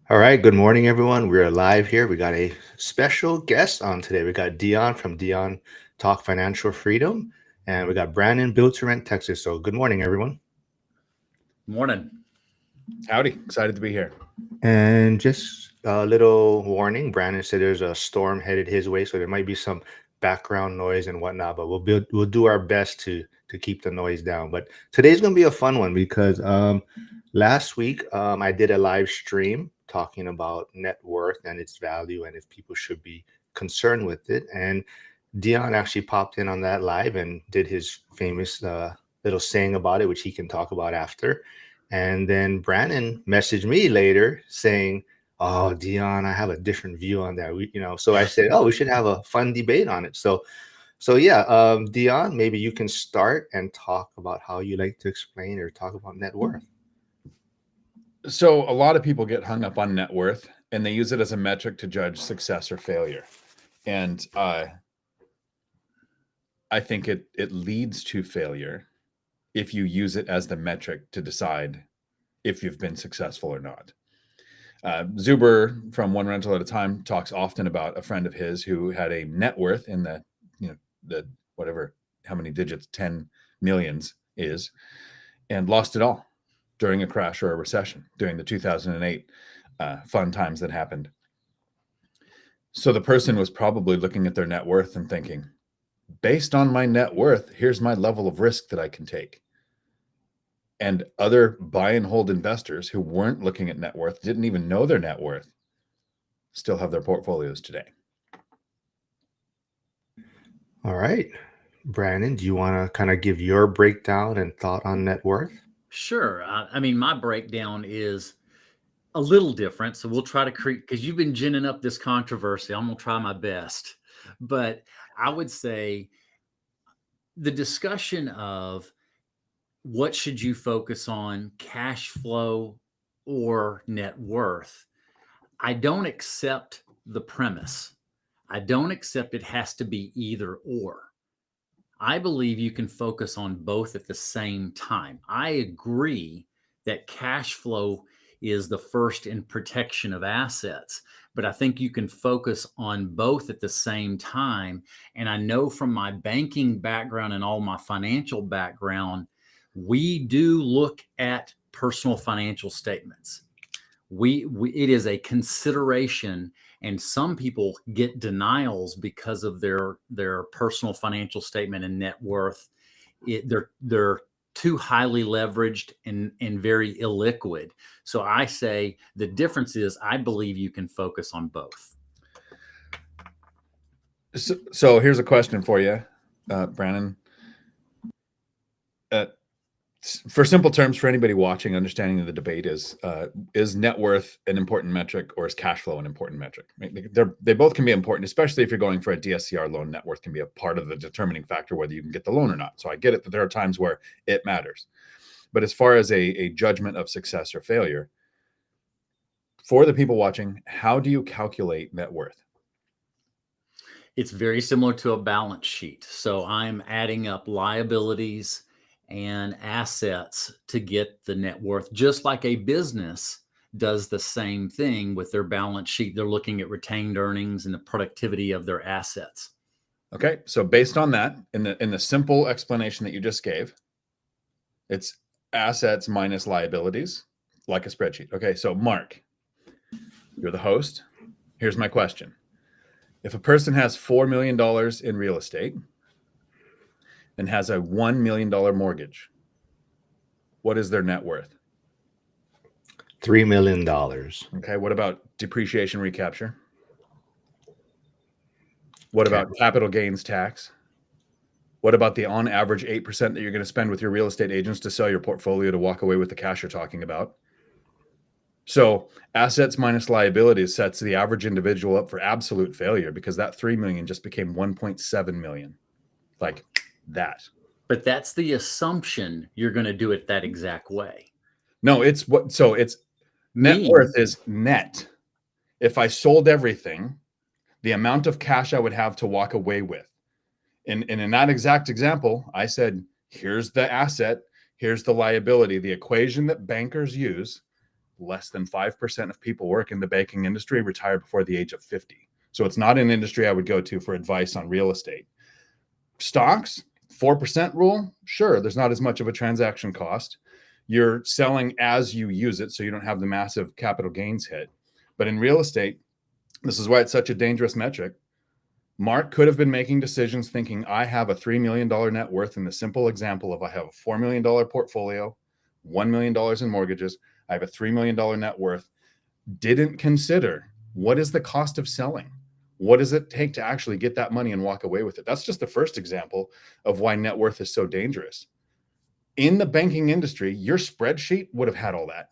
All right, good morning, everyone. We're live here. We got a special guest on today. We got Dion from Dion Talk Financial Freedom, and we got Brandon built to rent Texas. So, good morning, everyone. Morning. Howdy. Excited to be here. And just a little warning: Brandon said there's a storm headed his way, so there might be some background noise and whatnot. But we'll do our best to keep the noise down. But today's gonna be a fun one because last week I did a live stream talking about net worth and its value and if people should be concerned with it. And Dion actually popped in on that live and did his famous little saying about it, which he can talk about after. And then Brandon messaged me later saying, "Oh, Dion, I have a different view on that." So I said, "Oh, we should have a fun debate on it." So yeah, Dion, maybe you can start and talk about how you like to explain or talk about net worth. So, a lot of people get hung up on net worth and they use it as a metric to judge success or failure. And I think it leads to failure if you use it as the metric to decide if you've been successful or not. Zuber from One Rental at a Time talks often about a friend of his who had a net worth in the whatever, how many digits, 10 millions is, and lost it all during a crash or a recession during the 2008 fun times that happened. So the person was probably looking at their net worth and thinking, based on my net worth, here's my level of risk that I can take. And other buy and hold investors who weren't looking at net worth, didn't even know their net worth, still have their portfolios today. All right, Brandon, do you want to kind of give your breakdown and thought on net worth? Sure. I mean, my breakdown is a little different. So we'll try to create, because you've been ginning up this controversy. I'm going to try my best. But I would say the discussion of what should you focus on, cash flow or net worth, I don't accept the premise. I don't accept it has to be either or. I believe you can focus on both at the same time. I agree that cash flow is the first in protection of assets, but I think you can focus on both at the same time. And I know from my banking background and all my financial background, we do look at personal financial statements. We it is a consideration, and some people get denials because of their personal financial statement and net worth. They're too highly leveraged and very illiquid. So I say the difference is I believe you can focus on both. So here's a question for you, Brandon. Uh, for simple terms, for anybody watching, understanding the debate is net worth an important metric or is cash flow an important metric? I mean, they both can be important, especially if you're going for a DSCR loan. Net worth can be a part of the determining factor whether you can get the loan or not. So I get it that there are times where it matters. But as far as a judgment of success or failure, for the people watching, how do you calculate net worth? It's very similar to a balance sheet. So I'm adding up liabilities and assets to get the net worth, just like a business does the same thing with their balance sheet. They're looking at retained earnings and the productivity of their assets. Okay, so based on that, in the simple explanation that you just gave, it's assets minus liabilities, like a spreadsheet. Okay, so Mark, you're the host. Here's my question. If a person has $4 million in real estate and has a $1 million mortgage, what is their net worth? $3 million. Okay, what about depreciation recapture? What Okay. about capital gains tax? What about the on average 8% that you're going to spend with your real estate agents to sell your portfolio to walk away with the cash you're talking about? So assets minus liabilities sets the average individual up for absolute failure because that 3 million just became 1.7 million. Like that. But that's the assumption you're going to do it that exact way. No, it's net Me, worth is net. If I sold everything, the amount of cash I would have to walk away with. And in that exact example, I said, here's the asset, here's the liability. The equation that bankers use less than 5% of people work in the banking industry retire before the age of 50. So it's not an industry I would go to for advice on real estate. Stocks, 4% rule, sure, there's not as much of a transaction cost. You're selling as you use it, so you don't have the massive capital gains hit. But in real estate, this is why it's such a dangerous metric. Mark could have been making decisions thinking, I have a $3 million net worth in the simple example of I have a $4 million portfolio, $1 million in mortgages, I have a $3 million net worth. Didn't consider, what is the cost of selling? What does it take to actually get that money and walk away with it? That's just the first example of why net worth is so dangerous. In the banking industry, your spreadsheet would have had all that.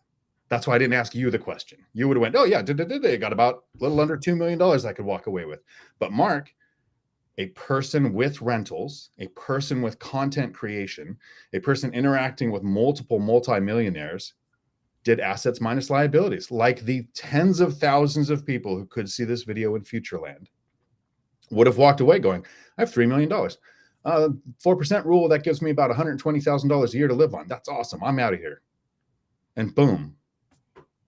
That's why I didn't ask you the question. You would have went, oh yeah, I got about a little under $2 million I could walk away with. But Mark, a person with rentals, a person with content creation, a person interacting with multiple multimillionaires, did assets minus liabilities, like the tens of thousands of people who could see this video in Futureland would have walked away going, I have $3 million. 4% rule, that gives me about $120,000 a year to live on. That's awesome. I'm out of here. And boom,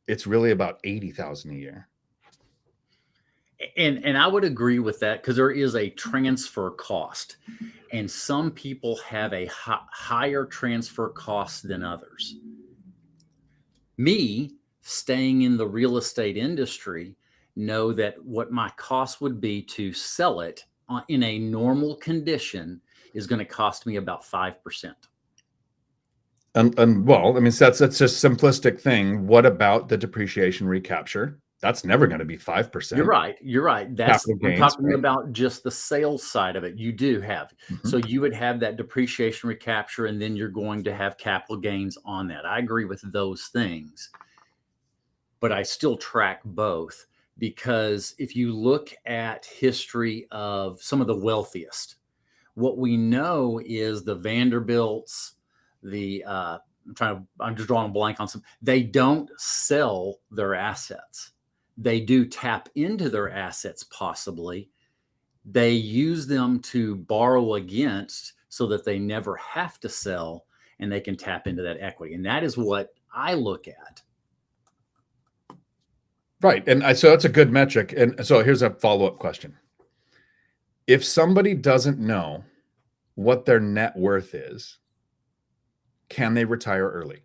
it's really about 80,000 a year. And I would agree with that, because there is a transfer cost, and some people have a higher transfer cost than others. Me, staying in the real estate industry, know that what my cost would be to sell it in a normal condition is going to cost me about 5%. And well, I mean, that's a simplistic thing. What about the depreciation recapture? That's never going to be 5%. You're right. You're right. That's I'm talking about just the sales side of it. You do have. So you would have that depreciation recapture, and then you're going to have capital gains on that. I agree with those things, but I still track both, because if you look at history of some of the wealthiest, what we know is the Vanderbilts, I'm just drawing a blank on some, they don't sell their assets. They do tap into their assets, possibly. They use them to borrow against so that they never have to sell, and they can tap into that equity. And that is what I look at. Right. And so that's a good metric. And so here's a follow-up question. If somebody doesn't know what their net worth is, can they retire early?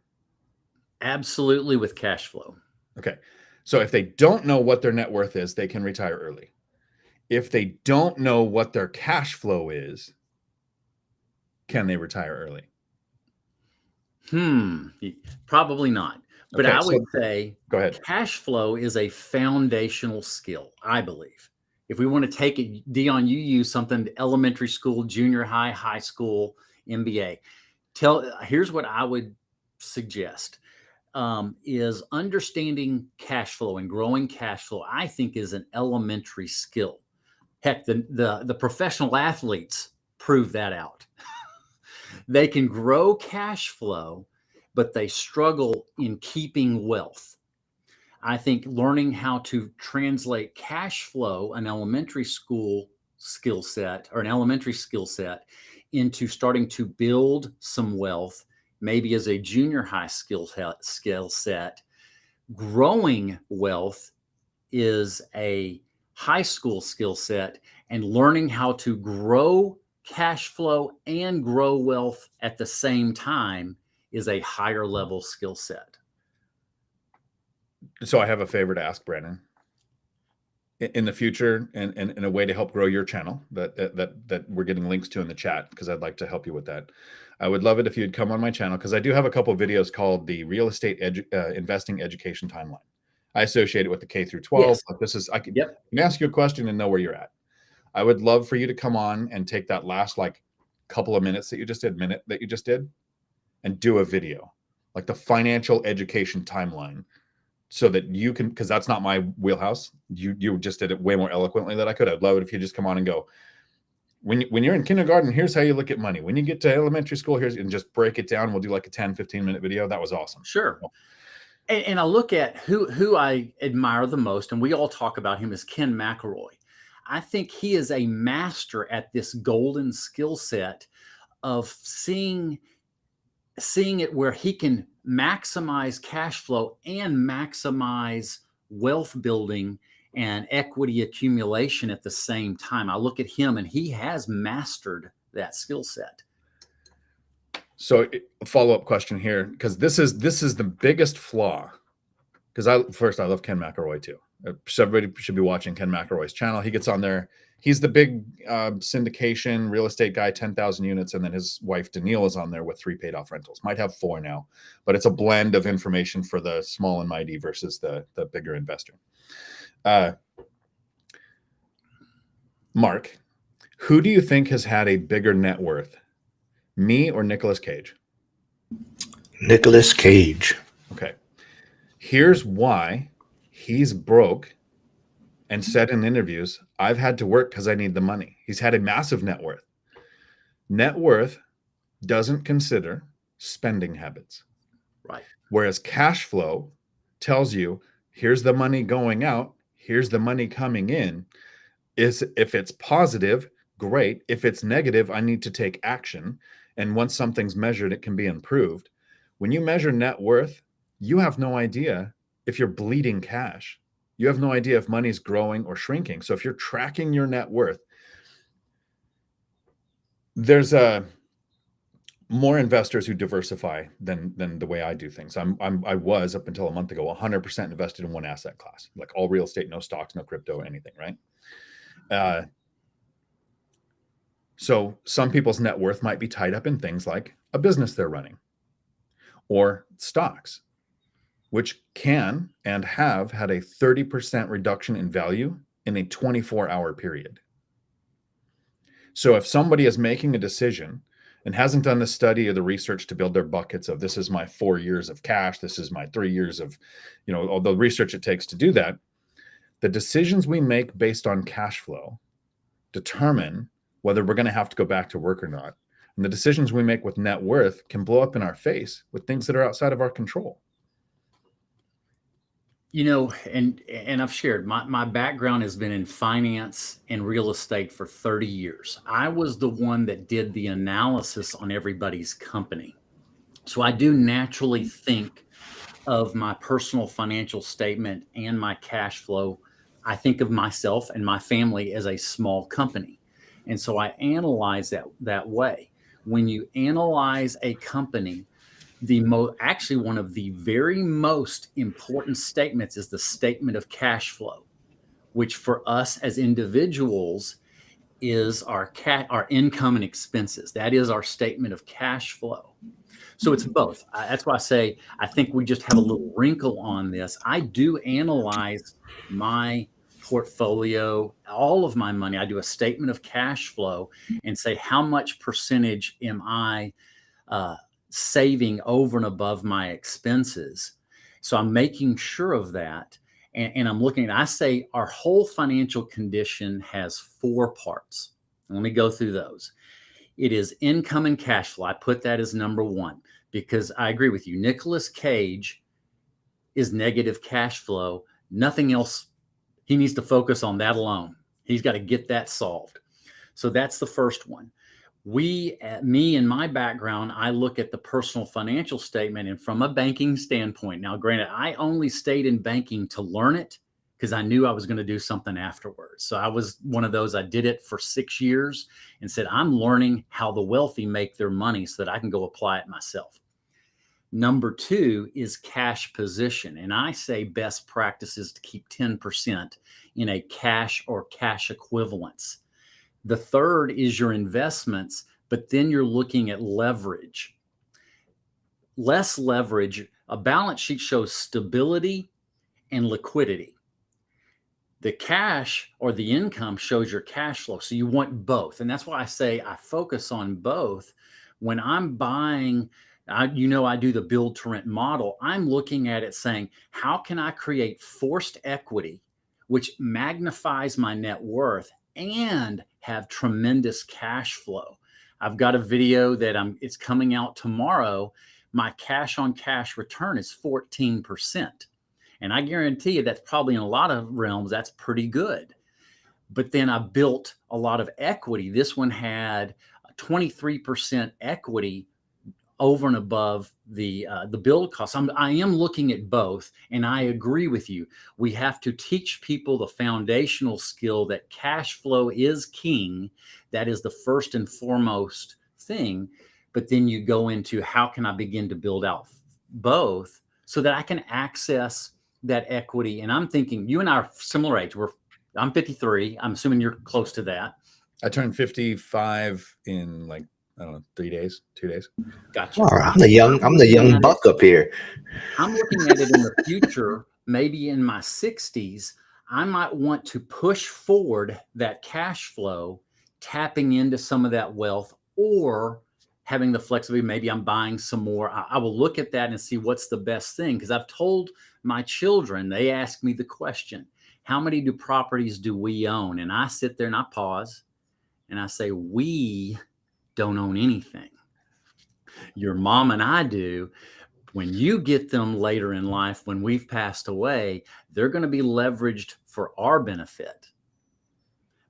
Absolutely, with cash flow. Okay. So if they don't know what their net worth is, they can retire early. If they don't know what their cash flow is, can they retire early? Probably not. But Okay, I would say, go ahead. Cash flow is a foundational skill, I believe. If we want to take it, Dion, you use something elementary school, junior high, high school, MBA. Here's what I would suggest. Is understanding cash flow and growing cash flow, I think, is an elementary skill. Heck, the professional athletes prove that out. They can grow cash flow, but they struggle in keeping wealth. I think learning how to translate cash flow, an elementary school skill set or an elementary skill set, into starting to build some wealth, maybe as a junior high skill set. Growing wealth is a high school skill set, and learning how to grow cash flow and grow wealth at the same time is a higher level skill set. So I have a favor to ask, Brandon. In the future, and in a way to help grow your channel that we're getting links to in the chat, because I'd like to help you with that. I would love it if you'd come on my channel, because I do have a couple of videos called the Real Estate Investing Education Timeline. I associate it with the K through 12. Yes. But this is, I can ask you a question and know where you're at. I would love for you to come on and take that last couple of minutes that you just did, and do a video, like the financial education timeline, so that you can, because that's not my wheelhouse. You just did it way more eloquently than I could. I'd love it if you just come on and go, when you're in kindergarten, here's how you look at money. When you get to elementary school, and just break it down. We'll do like a 10, 15-minute video. That was awesome. Sure. And I look at who I admire the most, and we all talk about him, as Ken McElroy. I think he is a master at this golden skill set of seeing it where he can maximize cash flow and maximize wealth building and equity accumulation at the same time. I look at him and he has mastered that skill set. So a follow-up question here, because this is the biggest flaw. Because I love Ken McElroy too. So everybody should be watching Ken McElroy's channel. He gets on there. He's the big syndication real estate guy, 10,000 units. And then his wife, Danielle, is on there with 3 paid off rentals. Might have 4 now, but it's a blend of information for the small and mighty versus the bigger investor. Mark, who do you think has had a bigger net worth, me or Nicolas Cage? Nicolas Cage. Okay. Here's why he's broke and said in interviews, I've had to work because I need the money. He's had a massive net worth. Net worth doesn't consider spending habits. Right. Whereas cash flow tells you, here's the money going out, here's the money coming in. If it's positive, great. If it's negative, I need to take action. And once something's measured, it can be improved. When you measure net worth, you have no idea if you're bleeding cash. You have no idea if money's growing or shrinking. So if you're tracking your net worth, there's more investors who diversify than the way I do things. I was up until a month ago 100% invested in one asset class, like all real estate, no stocks, no crypto, anything, right? So some people's net worth might be tied up in things like a business they're running or stocks, which can and have had a 30% reduction in value in a 24-hour period. So if somebody is making a decision and hasn't done the study or the research to build their buckets of this is my 4 years of cash, this is my 3 years of, all the research it takes to do that, the decisions we make based on cash flow determine whether we're going to have to go back to work or not. And the decisions we make with net worth can blow up in our face with things that are outside of our control. And I've shared my background has been in finance and real estate for 30 years. I was the one that did the analysis on everybody's company. So I do naturally think of my personal financial statement and my cash flow. I think of myself and my family as a small company. And so I analyze that way. When you analyze a company, actually one of the very most important statements is the statement of cash flow, which for us as individuals is our income and expenses. That is our statement of cash flow. So it's both. That's why I say I think we just have a little wrinkle on this. I do analyze my portfolio, all of my money. I do a statement of cash flow and say how much percentage am I saving over and above my expenses. So I'm making sure of that. And I'm looking at, I say our whole financial condition has 4 parts. Let me go through those. It is income and cash flow. I put that as number 1 because I agree with you. Nicolas Cage is negative cash flow. Nothing else. He needs to focus on that alone. He's got to get that solved. So that's the first one. Me and my background, I look at the personal financial statement and from a banking standpoint. Now, granted, I only stayed in banking to learn it because I knew I was going to do something afterwards. So I was one of those, I did it for 6 years and said, I'm learning how the wealthy make their money so that I can go apply it myself. Number 2 is cash position. And I say best practices to keep 10% in a cash or cash equivalents. The third is your investments, but then you're looking at leverage. Less leverage, a balance sheet shows stability and liquidity. The cash or the income shows your cash flow. So you want both. And that's why I say I focus on both. When I'm buying, I do the build to rent model. I'm looking at it saying, how can I create forced equity, which magnifies my net worth and have tremendous cash flow? I've got a video that it's coming out tomorrow. My cash on cash return is 14%. And I guarantee you that's probably in a lot of realms, that's pretty good. But then I built a lot of equity. This one had 23% equity over and above the build costs. I am looking at both, and I agree with you. We have to teach people the foundational skill that cash flow is king. That is the first and foremost thing. But then you go into how can I begin to build out both so that I can access that equity. And I'm thinking you and I are similar age. I'm 53. I'm assuming you're close to that. I turned 55 in like, I don't know, 2 days. Gotcha. Oh, I'm the young buck up here. I'm looking at it in the future, maybe in my 60s, I might want to push forward that cash flow, tapping into some of that wealth, or having the flexibility. Maybe I'm buying some more. I will look at that and see what's the best thing. Because I've told my children, they ask me the question, how many properties do we own? And I sit there and I pause and I say, we don't own anything. Your mom and I do. When you get them later in life, when we've passed away, they're going to be leveraged for our benefit.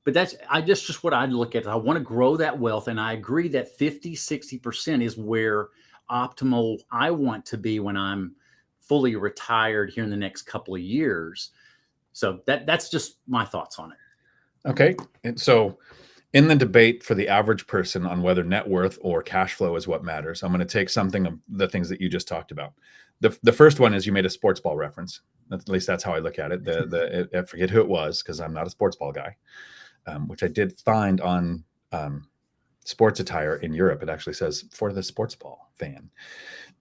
But that's just what I'd look at. I want to grow that wealth. And I agree that 50-60% is where optimal I want to be when I'm fully retired here in the next couple of years. So that's just my thoughts on it. Okay. And so in the debate for the average person on whether net worth or cash flow is what matters, I'm going to take something of the things that you just talked about. The first one is you made a sports ball reference. At least that's how I look at it. I forget who it was because I'm not a sports ball guy, which I did find on sports attire in Europe. It actually says for the sports ball fan.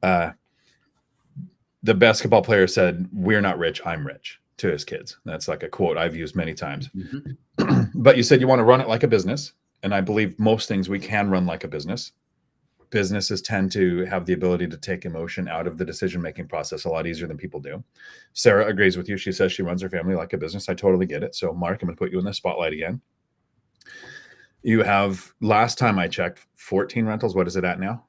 The basketball player said, "We're not rich, I'm rich," to his kids. That's like a quote I've used many times. Mm-hmm. But you said you want to run it like a business. And I believe most things we can run like a business. Businesses tend to have the ability to take emotion out of the decision-making process a lot easier than people do. Sarah agrees with you. She says she runs her family like a business. I totally get it. So Mark, I'm going to put you in the spotlight again. You have, last time I checked, 14 rentals. What is it at now?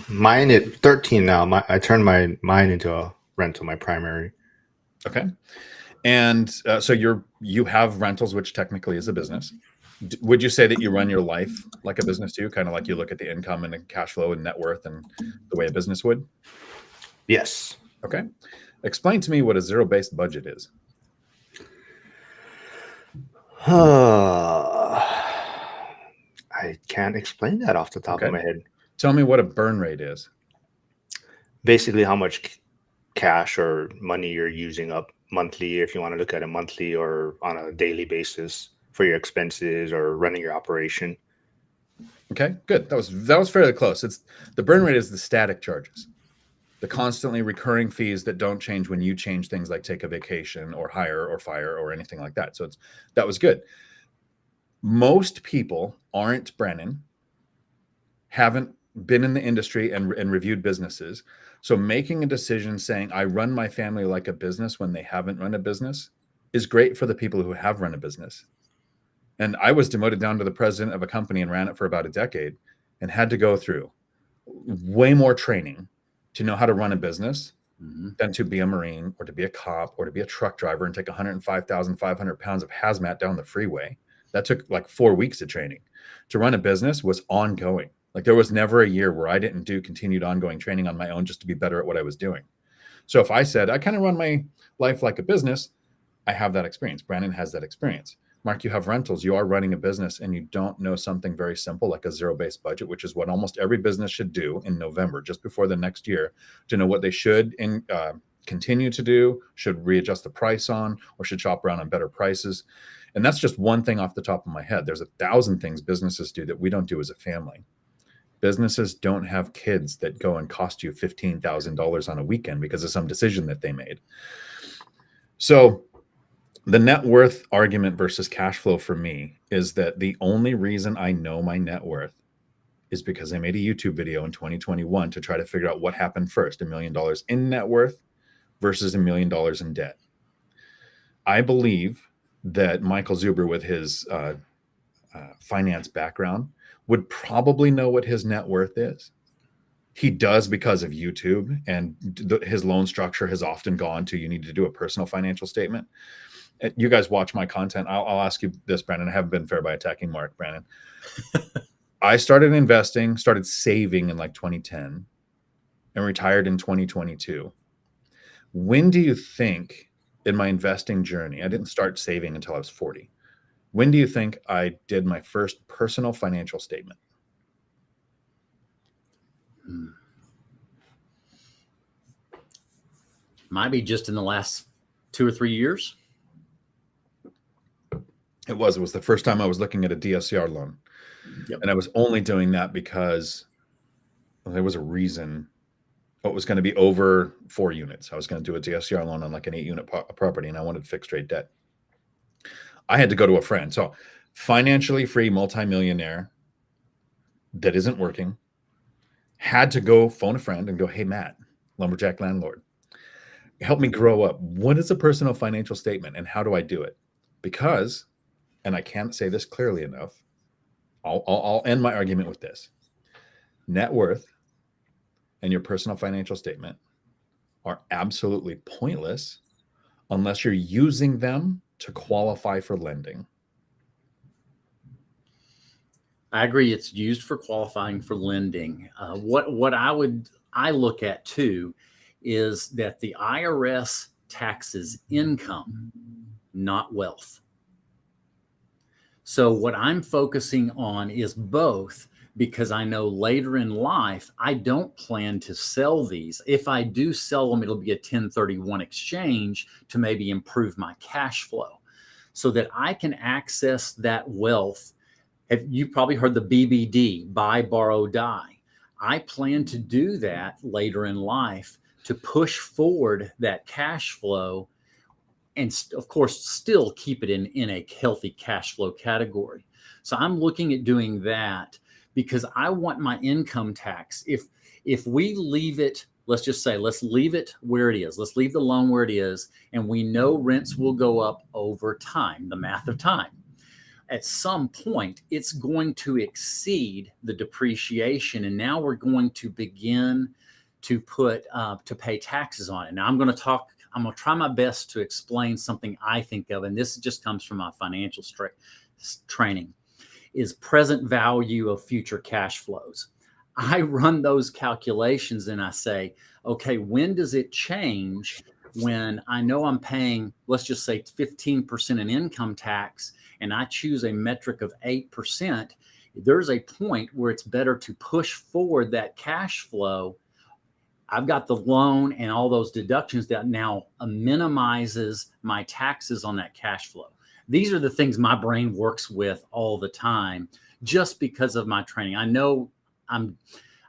Mine at 13 now. I turned mine into a rental, my primary. Okay. And so you have rentals, which technically is a business. Would you say that you run your life like a business too? Kind of like you look at the income and the cash flow and net worth and the way a business would? Yes. Okay. Explain to me what a zero-based budget is. I can't explain that off the top of my head. Tell me what a burn rate is. Basically, how much cash or money you're using up monthly, if you want to look at it monthly or on a daily basis for your expenses or running your operation. Okay, good. That was fairly close. It's the burn rate is the static charges, the constantly recurring fees that don't change when you change things like take a vacation or hire or fire or anything like that. So that was good. Most people aren't Brennan, haven't been in the industry and reviewed businesses. So making a decision saying, I run my family like a business when they haven't run a business is great for the people who have run a business. And I was demoted down to the president of a company and ran it for about a decade and had to go through way more training to know how to run a business than to be a Marine or to be a cop or to be a truck driver and take 105,500 pounds of hazmat down the freeway. That took like 4 weeks of training. To run a business was ongoing. Like there was never a year where I didn't do continued ongoing training on my own just to be better at what I was doing. So if I said, I kind of run my life like a business, I have that experience. Brandon has that experience. Mark, you have rentals. You are running a business and you don't know something very simple like a zero-based budget, which is what almost every business should do in November, just before the next year, to know what they should continue to do, should readjust the price on, or should shop around on better prices. And that's just one thing off the top of my head. There's 1,000 things businesses do that we don't do as a family. Businesses don't have kids that go and cost you $15,000 on a weekend because of some decision that they made. So the net worth argument versus cash flow for me is that the only reason I know my net worth is because I made a YouTube video in 2021 to try to figure out what happened first, $1 million in net worth versus $1 million in debt. I believe that Michael Zuber, with his finance background, would probably know what his net worth is. He does because of YouTube, and his loan structure has often gone to, you need to do a personal financial statement. You guys watch my content. I'll ask you this, Brandon. I haven't been fair by attacking Mark, Brandon. I started investing, started saving in like 2010 and retired in 2022. When do you think in my investing journey, I didn't start saving until I was 40. When do you think I did my first personal financial statement? Might be just in the last 2 or 3 years. It was the first time I was looking at a DSCR loan. Yep. And I was only doing that because there was a reason. It was going to be over 4 units. I was going to do a DSCR loan on like an 8-unit property, and I wanted fixed rate debt. I had to go to a friend. So financially free multimillionaire that isn't working, had to go phone a friend and go, hey, Matt, lumberjack landlord, help me grow up. What is a personal financial statement and how do I do it? Because, and I can't say this clearly enough, I'll end my argument with this. Net worth and your personal financial statement are absolutely pointless unless you're using them to qualify for lending. I agree. It's used for qualifying for lending. What I look at too is that the IRS taxes income, not wealth. So what I'm focusing on is both, because I know later in life, I don't plan to sell these. If I do sell them, it'll be a 1031 exchange to maybe improve my cash flow so that I can access that wealth. You probably heard the BBD, buy, borrow, die. I plan to do that later in life to push forward that cash flow and of course, still keep it in a healthy cash flow category. So I'm looking at doing that because I want my income tax. If we leave it, let's just say, let's leave it where it is. Let's leave the loan where it is. And we know rents will go up over time, the math of time. At some point, it's going to exceed the depreciation. And now we're going to begin to to pay taxes on it. Now I'm going to try my best to explain something I think of, and this just comes from my financial training, is present value of future cash flows. I run those calculations and I say, okay, when does it change when I know I'm paying, let's just say 15% in income tax, and I choose a metric of 8%, there's a point where it's better to push forward that cash flow. I've got the loan and all those deductions that now minimizes my taxes on that cash flow. These are the things my brain works with all the time just because of my training. I know I'm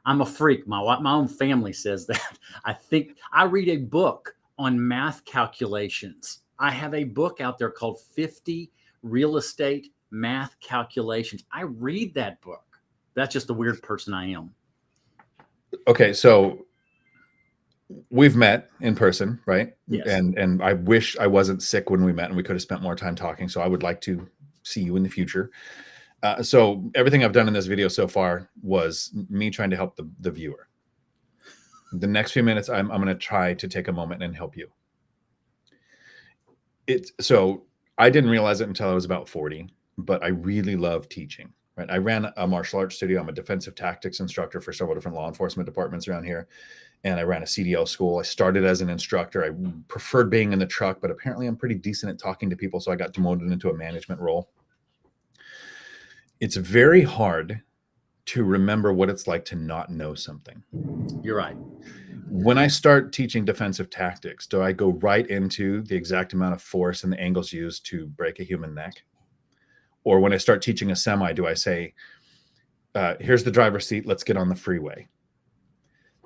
a freak. My own family says that. I think I read a book on math calculations. I have a book out there called 50 Real Estate Math Calculations. I read that book. That's just the weird person I am. Okay, so we've met in person, right? Yes. And I wish I wasn't sick when we met and we could have spent more time talking. So I would like to see you in the future. So everything I've done in this video so far was me trying to help the viewer. The next few minutes, I'm going to try to take a moment and help you. So I didn't realize it until I was about 40, but I really love teaching. Right? I ran a martial arts studio. I'm a defensive tactics instructor for several different law enforcement departments around here. And I ran a CDL school. I started as an instructor. I preferred being in the truck, but apparently I'm pretty decent at talking to people. So I got demoted into a management role. It's very hard to remember what it's like to not know something. You're right. When I start teaching defensive tactics, do I go right into the exact amount of force and the angles used to break a human neck? Or when I start teaching a semi, do I say, here's the driver's seat, let's get on the freeway?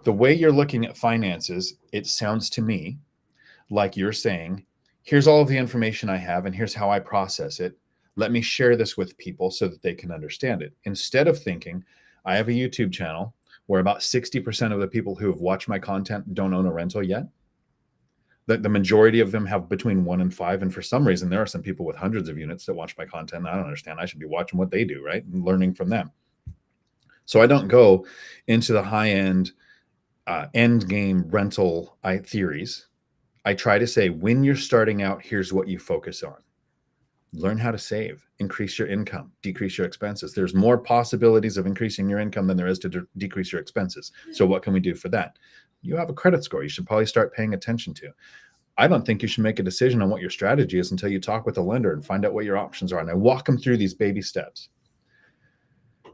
The way you're looking at finances, it sounds to me like you're saying, here's all of the information I have and here's how I process it. Let me share this with people so that they can understand it. Instead of thinking, I have a YouTube channel where about 60% of the people who have watched my content don't own a rental yet. The majority of them have between 1 and 5. And for some reason, there are some people with hundreds of units that watch my content. And I don't understand. I should be watching what they do, right? And learning from them. So I don't go into the high-end end game rental theories. I try to say, when you're starting out, here's what you focus on. Learn how to save, increase your income, decrease your expenses. There's more possibilities of increasing your income than there is to decrease your expenses. So what can we do for that? You have a credit score you should probably start paying attention to. I don't think you should make a decision on what your strategy is until you talk with a lender and find out what your options are. And I walk them through these baby steps.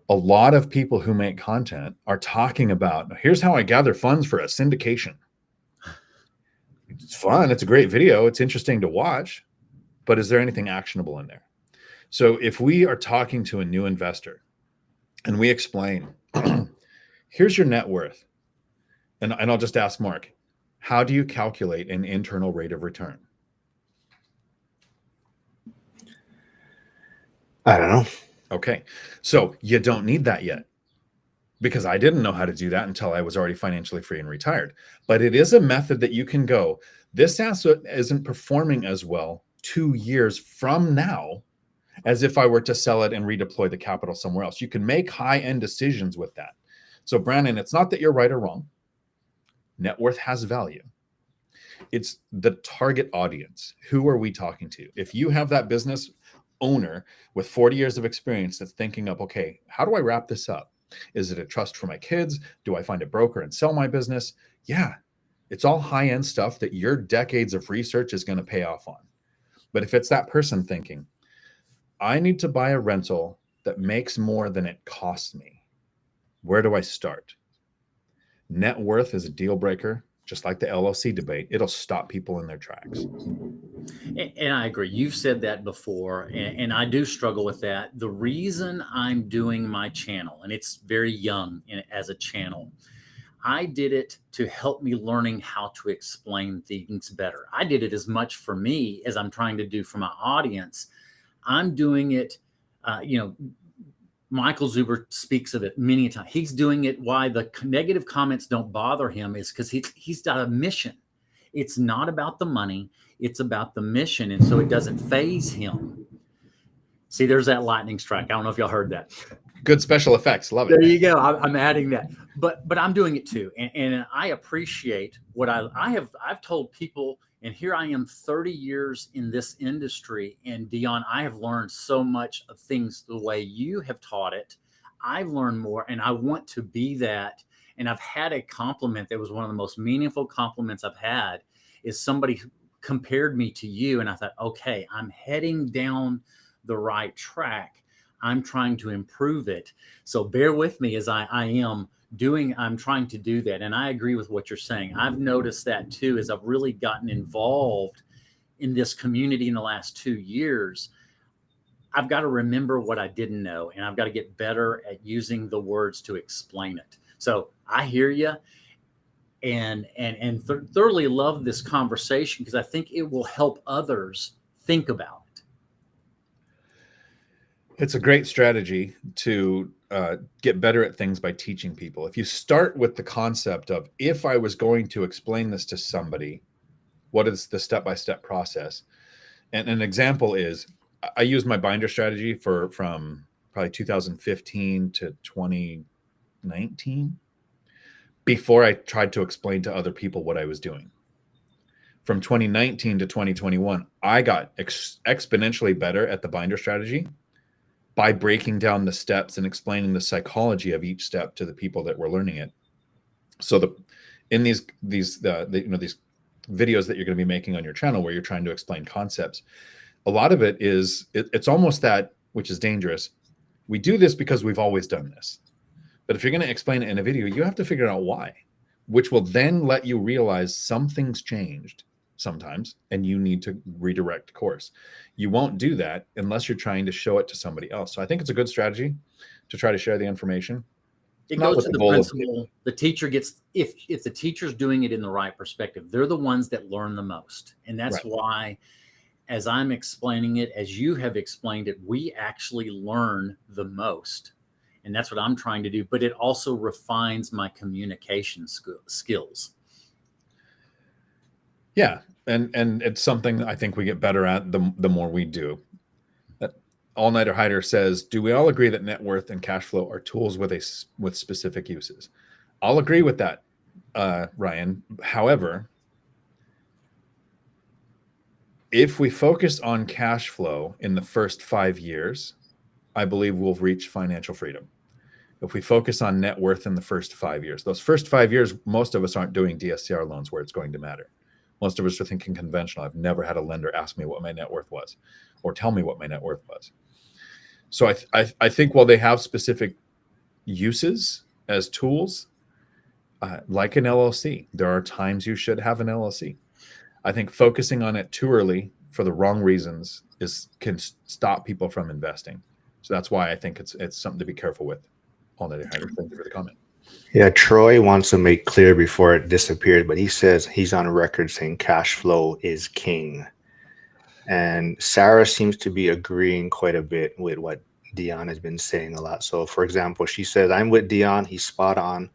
A lot of people who make content are talking about, here's how I gather funds for a syndication. It's fun. It's a great video. It's interesting to watch, but is there anything actionable in there? So if we are talking to a new investor and we explain, here's your net worth, and I'll just ask Mark, how do you calculate an internal rate of return? I don't know. Okay, so you don't need that yet, because I didn't know how to do that until I was already financially free and retired. But it is a method that you can go, this asset isn't performing as well 2 years from now as if I were to sell it and redeploy the capital somewhere else. You can make high-end decisions with that. So Brandon, it's not that you're right or wrong. Net worth has value. It's the target audience. Who are we talking to? If you have that business owner with 40 years of experience that's thinking up, okay, how do I wrap this up? Is it a trust for my kids? Do I find a broker and sell my business? Yeah, it's all high-end stuff that your decades of research is going to pay off on. But if it's that person thinking, I need to buy a rental that makes more than it costs me, where do I start? Net worth is a deal breaker, just like the LLC debate. It'll stop people in their tracks. And I agree. You've said that before, and I do struggle with that. The reason I'm doing my channel, and it's very young as a channel, I did it to help me learning how to explain things better. I did it as much for me as I'm trying to do for my audience. I'm doing it, Michael Zuber speaks of it many times. He's doing it. Why the negative comments don't bother him is because he's got a mission. It's not about the money. It's about the mission. And so it doesn't phase him. See, there's that lightning strike. I don't know if y'all heard that. Good special effects. Love it. There you go. I'm adding that. But I'm doing it too. And I appreciate what I've told people, and here I am 30 years in this industry. And Dion, I have learned so much of things the way you have taught it. I've learned more, and I want to be that. And I've had a compliment that was one of the most meaningful compliments I've had, is somebody compared me to you. And I thought, okay, I'm heading down the right track. I'm trying to improve it. So bear with me as I'm trying to do that. And I agree with what you're saying. I've noticed that too, as I've really gotten involved in this community in the last 2 years. I've got to remember what I didn't know, and I've got to get better at using the words to explain it. So I hear you, and thoroughly love this conversation, because I think it will help others think about it. It's a great strategy to get better at things by teaching people. If you start with the concept of, if I was going to explain this to somebody, what is the step-by-step process? And an example is, I used my binder strategy from probably 2015 to 2019 before I tried to explain to other people what I was doing. From 2019 to 2021, I got exponentially better at the binder strategy by breaking down the steps and explaining the psychology of each step to the people that were learning it. So in these videos that you're going to be making on your channel, where you're trying to explain concepts, a lot of it is, it's almost that, which is dangerous. We do this because we've always done this. But if you're going to explain it in a video, you have to figure out why, which will then let you realize something's changed sometimes, and you need to redirect course. You won't do that unless you're trying to show it to somebody else. So I think it's a good strategy to try to share the information. It goes to the principle. The teacher gets, if the teacher's doing it in the right perspective, they're the ones that learn the most. And that's why, as I'm explaining it, as you have explained it, we actually learn the most. And that's what I'm trying to do. But it also refines my communication skills. Yeah. And it's something I think we get better at the more we do. All Nighter Hider says, do we all agree that net worth and cash flow are tools with specific uses? I'll agree with that, Ryan. However, if we focus on cash flow in the first 5 years, I believe we'll reach financial freedom. If we focus on net worth in the first 5 years, those first 5 years, most of us aren't doing DSCR loans where it's going to matter. Most of us are thinking conventional. I've never had a lender ask me what my net worth was or tell me what my net worth was. So I think while they have specific uses as tools, like an LLC, there are times you should have an LLC. I think focusing on it too early for the wrong reasons can stop people from investing. So that's why I think it's something to be careful with. All that, thank you for the comment. Yeah, Troy wants to make clear before it disappeared, but he says he's on record saying cash flow is king. And Sarah seems to be agreeing quite a bit with what Dion has been saying a lot. So, for example, she says, I'm with Dion. He's spot on.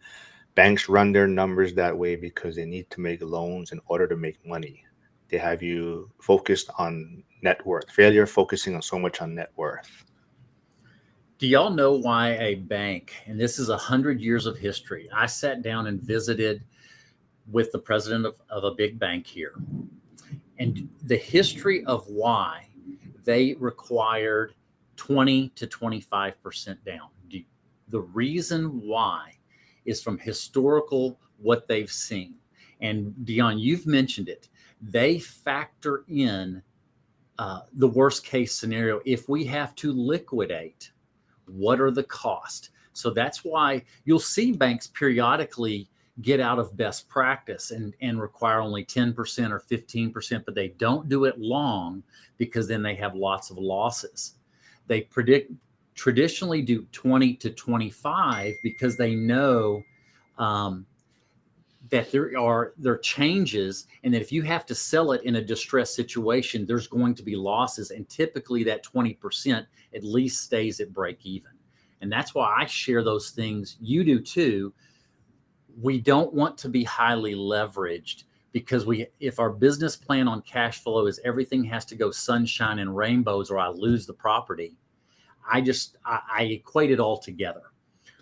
Banks run their numbers that way because they need to make loans in order to make money. They have you focused on net worth. Failure focusing on so much on net worth. Do y'all know why a bank, and this is 100 years of history, I sat down and visited with the president of a big bank here, and the history of why they required 20 to 25% down. The reason why is from historical what they've seen. And Dion, you've mentioned it. They factor in the worst case scenario. If we have to liquidate, what are the costs? So that's why you'll see banks periodically get out of best practice and require only 10% or 15%, but they don't do it long because then they have lots of losses. They traditionally do 20 to 25 because they know that there are changes, and that if you have to sell it in a distressed situation, there's going to be losses. And typically that 20% at least stays at break even. And that's why I share those things. You do too. We don't want to be highly leveraged because if our business plan on cash flow is everything has to go sunshine and rainbows or I lose the property, I equate it all together.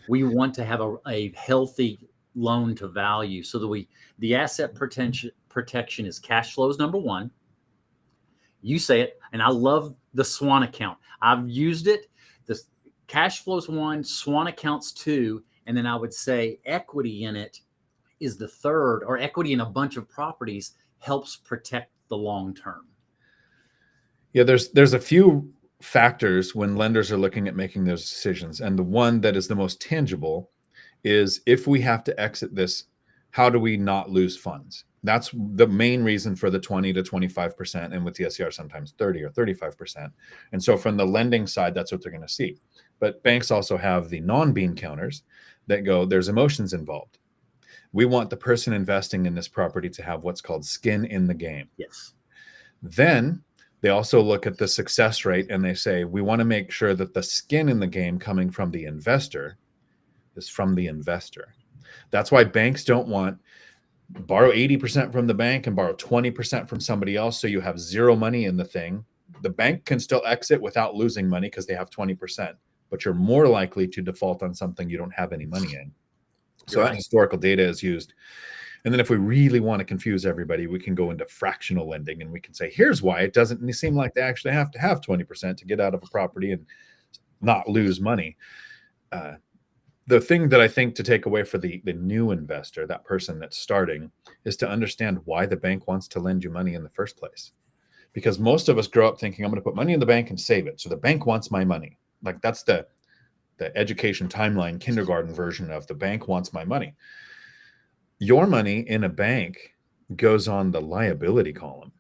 We want to have a healthy loan to value so that the asset protection is cash flows number one. You say it, and I love the SWAN account. I've used it. The cash flows one, SWAN accounts two, and then I would say equity in it is the third, or equity in a bunch of properties helps protect the long term. Yeah, there's a few factors when lenders are looking at making those decisions, and the one that is the most tangible is if we have to exit this, how do we not lose funds? That's the main reason for the 20 to 25%, and with DSCR sometimes 30 or 35%. And so from the lending side, that's what they're going to see. But banks also have the non-bean counters that go, there's emotions involved. We want the person investing in this property to have what's called skin in the game. Yes. Then they also look at the success rate and they say, we want to make sure that the skin in the game coming from the investor is from the investor. That's why banks don't want borrow 80% from the bank and borrow 20% from somebody else. So you have zero money in the thing. The bank can still exit without losing money because they have 20%, but you're more likely to default on something you don't have any money in. So that historical data is used. And then if we really want to confuse everybody, we can go into fractional lending and we can say, here's why it doesn't seem like they actually have to have 20% to get out of a property and not lose money. The thing that I think to take away for the new investor, that person that's starting, is to understand why the bank wants to lend you money in the first place. Because most of us grow up thinking, I'm going to put money in the bank and save it. So the bank wants my money. Like that's the education timeline, kindergarten version of the bank wants my money. Your money in a bank goes on the liability column.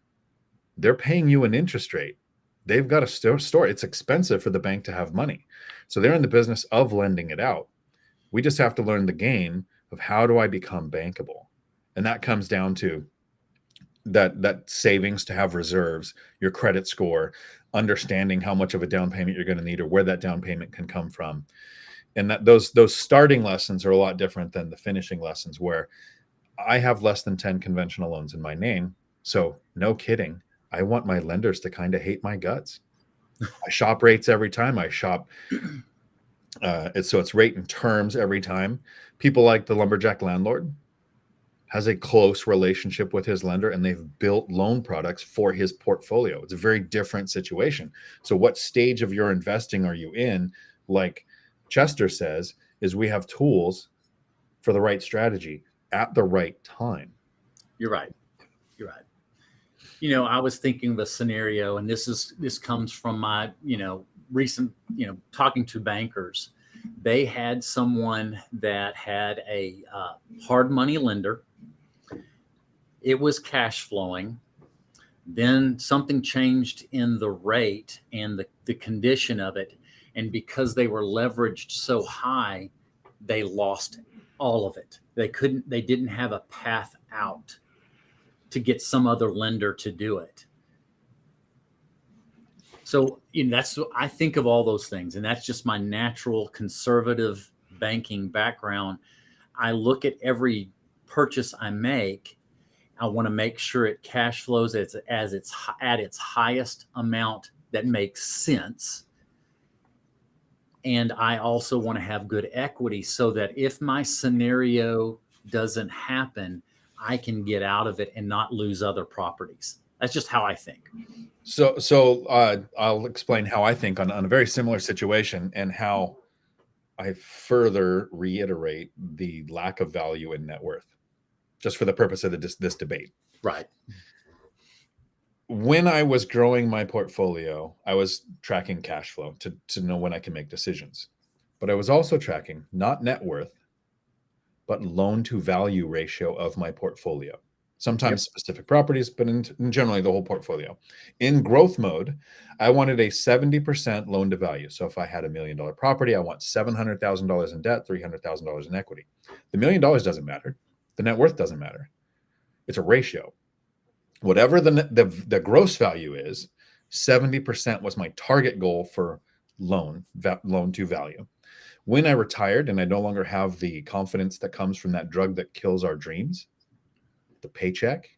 They're paying you an interest rate. They've got to store. It's expensive for the bank to have money. So they're in the business of lending it out. We just have to learn the game of how do I become bankable? And that comes down to that savings to have reserves, your credit score, understanding how much of a down payment you're going to need or where that down payment can come from. And that those starting lessons are a lot different than the finishing lessons, where I have less than 10 conventional loans in my name. So no kidding. I want my lenders to kind of hate my guts. I shop rates every time I shop. It's rate and terms every time. People like the lumberjack landlord has a close relationship with his lender and they've built loan products for his portfolio. It's a very different situation. So what stage of your investing are you in? Like Chester says, is we have tools for the right strategy at the right time. You're right. You're right. You know, I was thinking of a scenario, and this comes from my, recent, talking to bankers. They had someone that had a hard money lender. It was cash flowing. Then something changed in the rate and the condition of it. And because they were leveraged so high, they lost all of it. They didn't have a path out to get some other lender to do it. So, that's what I think of all those things. And that's just my natural conservative banking background. I look at every purchase I make. I want to make sure it cash flows at its highest amount that makes sense. And I also want to have good equity so that if my scenario doesn't happen, I can get out of it and not lose other properties. That's just how I think. So I'll explain how I think on a very similar situation and how I further reiterate the lack of value in net worth, just for the purpose of this debate. Right. When I was growing my portfolio, I was tracking cash flow to know when I can make decisions. But I was also tracking not net worth, but loan to value ratio of my portfolio. Sometimes specific properties, but in generally the whole portfolio. In growth mode, I wanted a 70% loan to value. So if I had $1 million property, I want $700,000 in debt, $300,000 in equity. The $1 million doesn't matter. The net worth doesn't matter. It's a ratio. Whatever the gross value is, 70% was my target goal for loan to value. When I retired and I no longer have the confidence that comes from that drug that kills our dreams, the paycheck,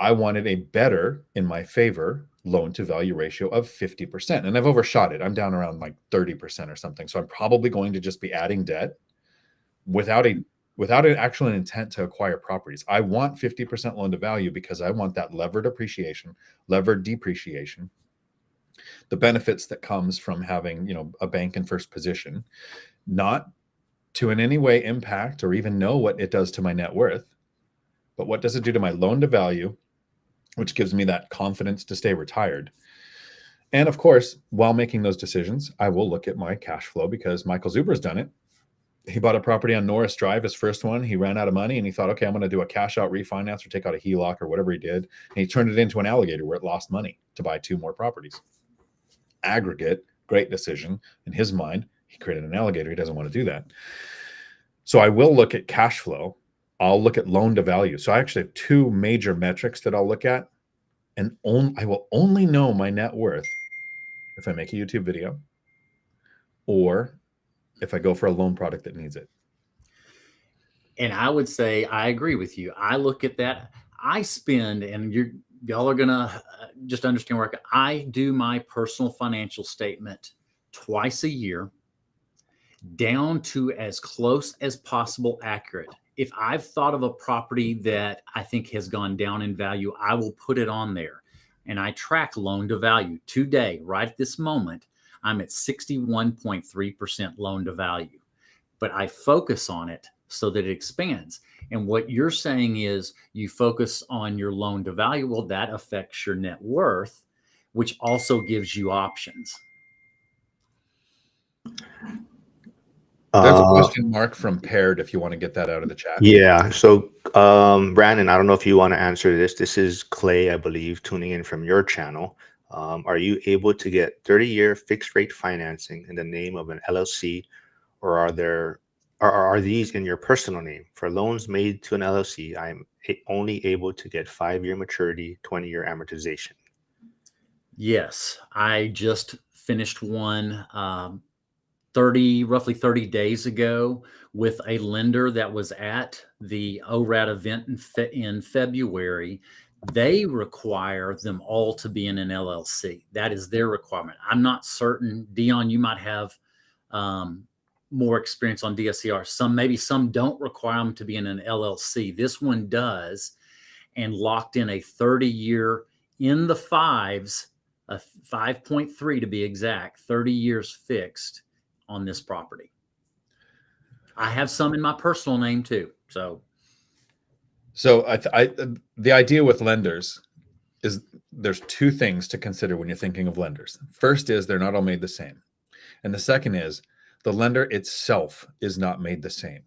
I wanted a better, in my favor, loan to value ratio of 50%. And I've overshot it. I'm down around like 30% or something. So I'm probably going to just be adding debt without an actual intent to acquire properties. I want 50% loan to value because I want that levered appreciation, levered depreciation, the benefits that comes from having, a bank in first position, not to in any way impact or even know what it does to my net worth, but what does it do to my loan to value, which gives me that confidence to stay retired. And of course, while making those decisions, I will look at my cash flow because Michael Zuber's done it. He bought a property on Norris Drive, his first one. He ran out of money and he thought, okay, I'm going to do a cash out refinance or take out a HELOC or whatever he did. And he turned it into an alligator where it lost money to buy 2 more properties. Aggregate, great decision. In his mind, he created an alligator. He doesn't want to do that. So I will look at cash flow. I'll look at loan to value. So I actually have 2 major metrics that I'll look at. And I will only know my net worth if I make a YouTube video or if I go for a loan product that needs it. And I would say I agree with you. I look at that. I spend, and y'all are gonna just understand where I do my personal financial statement twice a year, down to as close as possible accurate. If I've thought of a property that I think has gone down in value, I will put it on there. And I track loan to value. Today, right at this moment, I'm at 61.3% loan to value. But I focus on it so that it expands. And what you're saying is you focus on your loan to value. Well, that affects your net worth, which also gives you options. There's a question mark from Paired if you want to get that out of the chat. Yeah. So, Brandon, I don't know if you want to answer this. This is Clay, I believe, tuning in from your channel. Are you able to get 30-year fixed rate financing in the name of an LLC, or are these in your personal name? For loans made to an LLC, I'm only able to get 5-year maturity, 20-year amortization. Yes, I just finished one roughly 30 days ago with a lender that was at the ORAD event in February. They require them all to be in an LLC. That is their requirement. I'm not certain, Dion, you might have more experience on DSCR. Some don't require them to be in an LLC. This one does, and locked in a 30-year in the fives, a 5.3 to be exact, 30 years fixed on this property. I have some in my personal name too. So the idea with lenders is there's two things to consider when you're thinking of lenders. First is they're not all made the same. And the second is the lender itself is not made the same.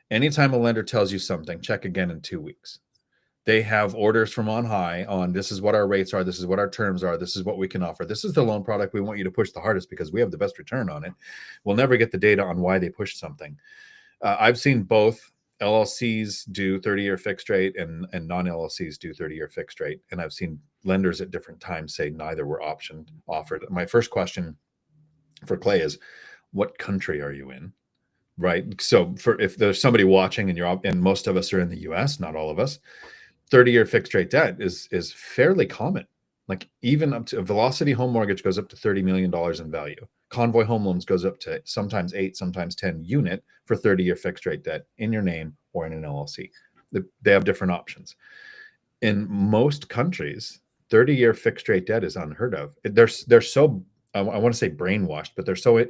Anytime a lender tells you something, check again in 2 weeks. They have orders from on high on this is what our rates are, this is what our terms are, this is what we can offer, this is the loan product we want you to push the hardest because we have the best return on it. We'll never get the data on why they pushed something. I've seen both LLCs do 30-year fixed rate and non-LLCs do 30-year fixed rate. And I've seen lenders at different times say neither were offered. My first question for Clay is, what country are you in? Right. So if there's somebody watching and most of us are in the US, not all of us, 30-year fixed rate debt is fairly common. Like even up to Velocity Home Mortgage goes up to $30 million in value. Convoy Home Loans goes up to sometimes 8, sometimes 10 unit for 30-year fixed rate debt in your name or in an LLC. They have different options. In most countries, 30-year fixed rate debt is unheard of. They're so, I want to say brainwashed, but they're so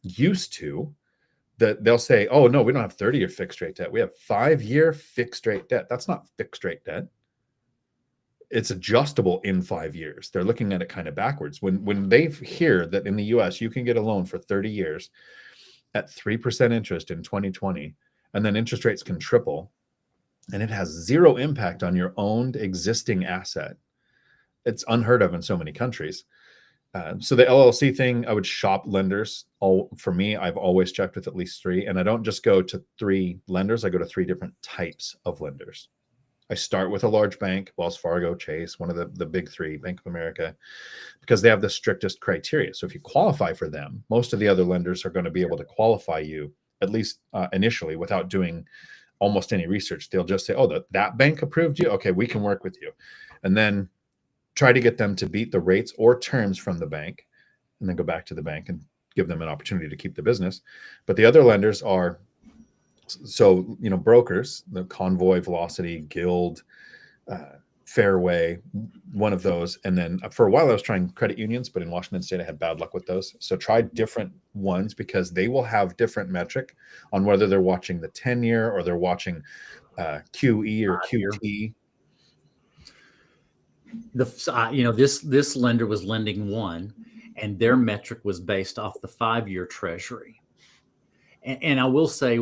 used to that they'll say, oh no, we don't have 30-year fixed rate debt. We have 5-year fixed rate debt. That's not fixed rate debt. It's adjustable in 5 years. They're looking at it kind of backwards. When they hear that in the US, you can get a loan for 30 years at 3% interest in 2020, and then interest rates can triple, and it has zero impact on your owned existing asset. It's unheard of in so many countries. So the LLC thing, I would shop lenders. For me, I've always checked with at least 3, and I don't just go to 3 lenders. I go to 3 different types of lenders. I start with a large bank, Wells Fargo, Chase, one of the big 3, Bank of America, because they have the strictest criteria. So if you qualify for them, most of the other lenders are going to be able to qualify you, at least initially, without doing almost any research. They'll just say, oh, that bank approved you? Okay, we can work with you. And then try to get them to beat the rates or terms from the bank, and then go back to the bank and give them an opportunity to keep the business. But the other lenders are, so, brokers, the Convoy, Velocity, Guild, Fairway, one of those. And then for a while I was trying credit unions, but in Washington State I had bad luck with those. So try different ones because they will have different metric on whether they're watching the 10-year or they're watching QE or QT. This lender was lending 1, and their metric was based off the 5-year treasury. And I will say,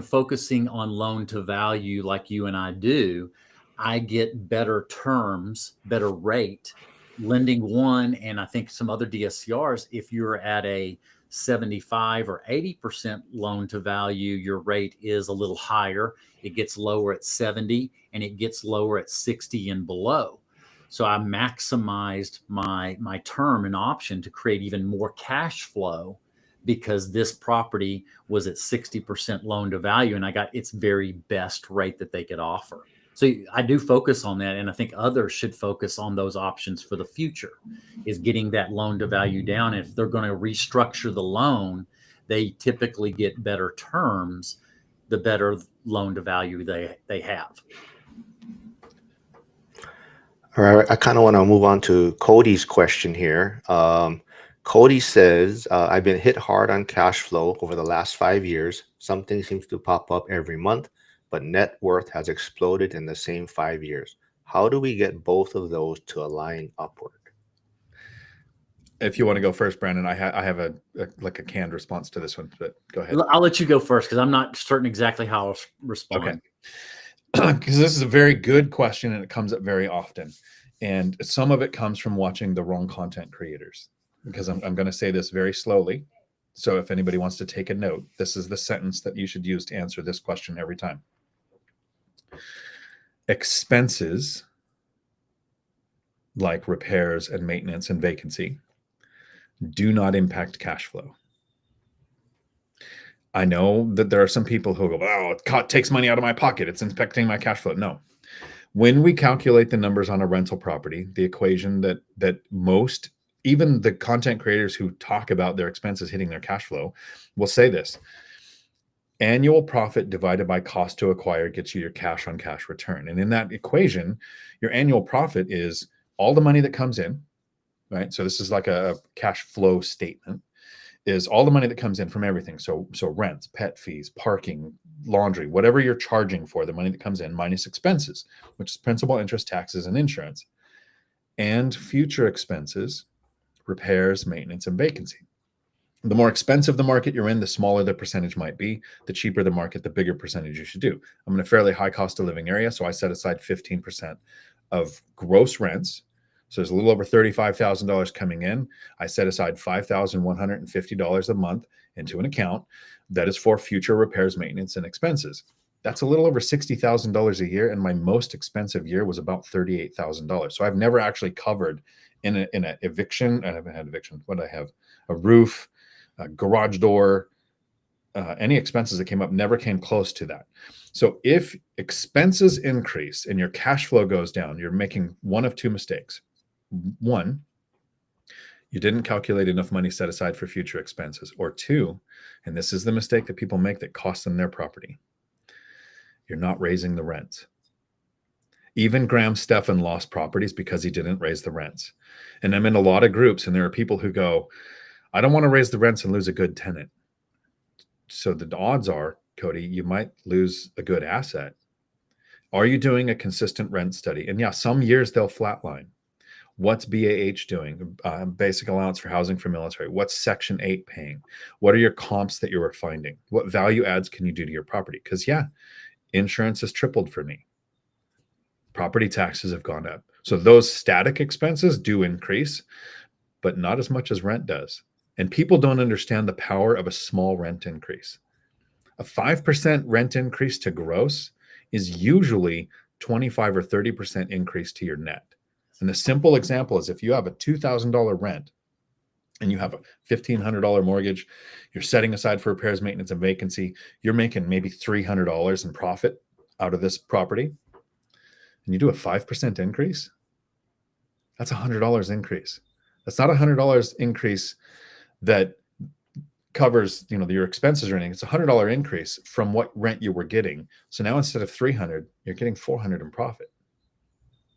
focusing on loan to value like you and I do, I get better terms, better rate, lending 1, and I think some other DSCRs. If you're at a 75 or 80% loan to value, your rate is a little higher. It gets lower at 70, and it gets lower at 60 and below. So I maximized my term and option to create even more cash flow, because this property was at 60% loan to value, and I got its very best rate that they could offer. So I do focus on that, and I think others should focus on those options for the future, is getting that loan to value down. And if they're going to restructure the loan, they typically get better terms, the better loan to value they have. All right, I kind of want to move on to Cody's question here. Cody says, I've been hit hard on cash flow over the last 5 years. Something seems to pop up every month, but net worth has exploded in the same 5 years. How do we get both of those to align upward? If you want to go first, Brandon, I have a canned response to this one, but go ahead. I'll let you go first because I'm not certain exactly how I'll respond. Okay. Because this is a very good question and it comes up very often. And some of it comes from watching the wrong content creators. Because I'm going to say this very slowly. So if anybody wants to take a note, this is the sentence that you should use to answer this question every time. Expenses like repairs and maintenance and vacancy do not impact cash flow. I know that there are some people who go, oh, it takes money out of my pocket. It's impacting my cash flow. No. When we calculate the numbers on a rental property, the equation that most even the content creators who talk about their expenses hitting their cash flow will say this: annual profit divided by cost to acquire gets you your cash on cash return. And in that equation, your annual profit is all the money that comes in, right? So this is like a cash flow statement, is all the money that comes in from everything. So rents, pet fees, parking, laundry, whatever you're charging for, the money that comes in minus expenses, which is principal, interest, taxes, and insurance, and future expenses, repairs, maintenance, and vacancy. The more expensive the market you're in, the smaller the percentage might be. The cheaper the market, the bigger percentage you should do. I'm in a fairly high cost of living area, so I set aside 15% of gross rents. So there's a little over $35,000 coming in. I set aside $5,150 a month into an account that is for future repairs, maintenance, and expenses. That's a little over $60,000 a year, and my most expensive year was about $38,000. So I've never actually covered in an eviction. I haven't had eviction. What did I have? A roof, a garage door, any expenses that came up never came close to that. So if expenses increase and your cash flow goes down, you're making one of two mistakes. One, you didn't calculate enough money set aside for future expenses. Or two, and this is the mistake that people make that costs them their property, you're not raising the rents. Even Graham Stephan lost properties because he didn't raise the rents. And I'm in a lot of groups, and there are people who go, I don't want to raise the rents and lose a good tenant. So the odds are, Cody, you might lose a good asset. Are you doing a consistent rent study? And yeah, some years they'll flatline. What's BAH doing? Basic allowance for housing for military. What's Section 8 paying? What are your comps that you're finding? What value adds can you do to your property? Because yeah, insurance has tripled for me. Property taxes have gone up. So those static expenses do increase, but not as much as rent does. And people don't understand the power of a small rent increase. A 5% rent increase to gross is usually 25 or 30% increase to your net. And the simple example is if you have a $2,000 rent and you have a $1,500 mortgage, you're setting aside for repairs, maintenance, and vacancy, you're making maybe $300 in profit out of this property, and you do a 5% increase, that's $100 increase. That's not $100 increase that covers, your expenses or anything. It's a $100 increase from what rent you were getting. So now instead of $300, you're getting $400 in profit.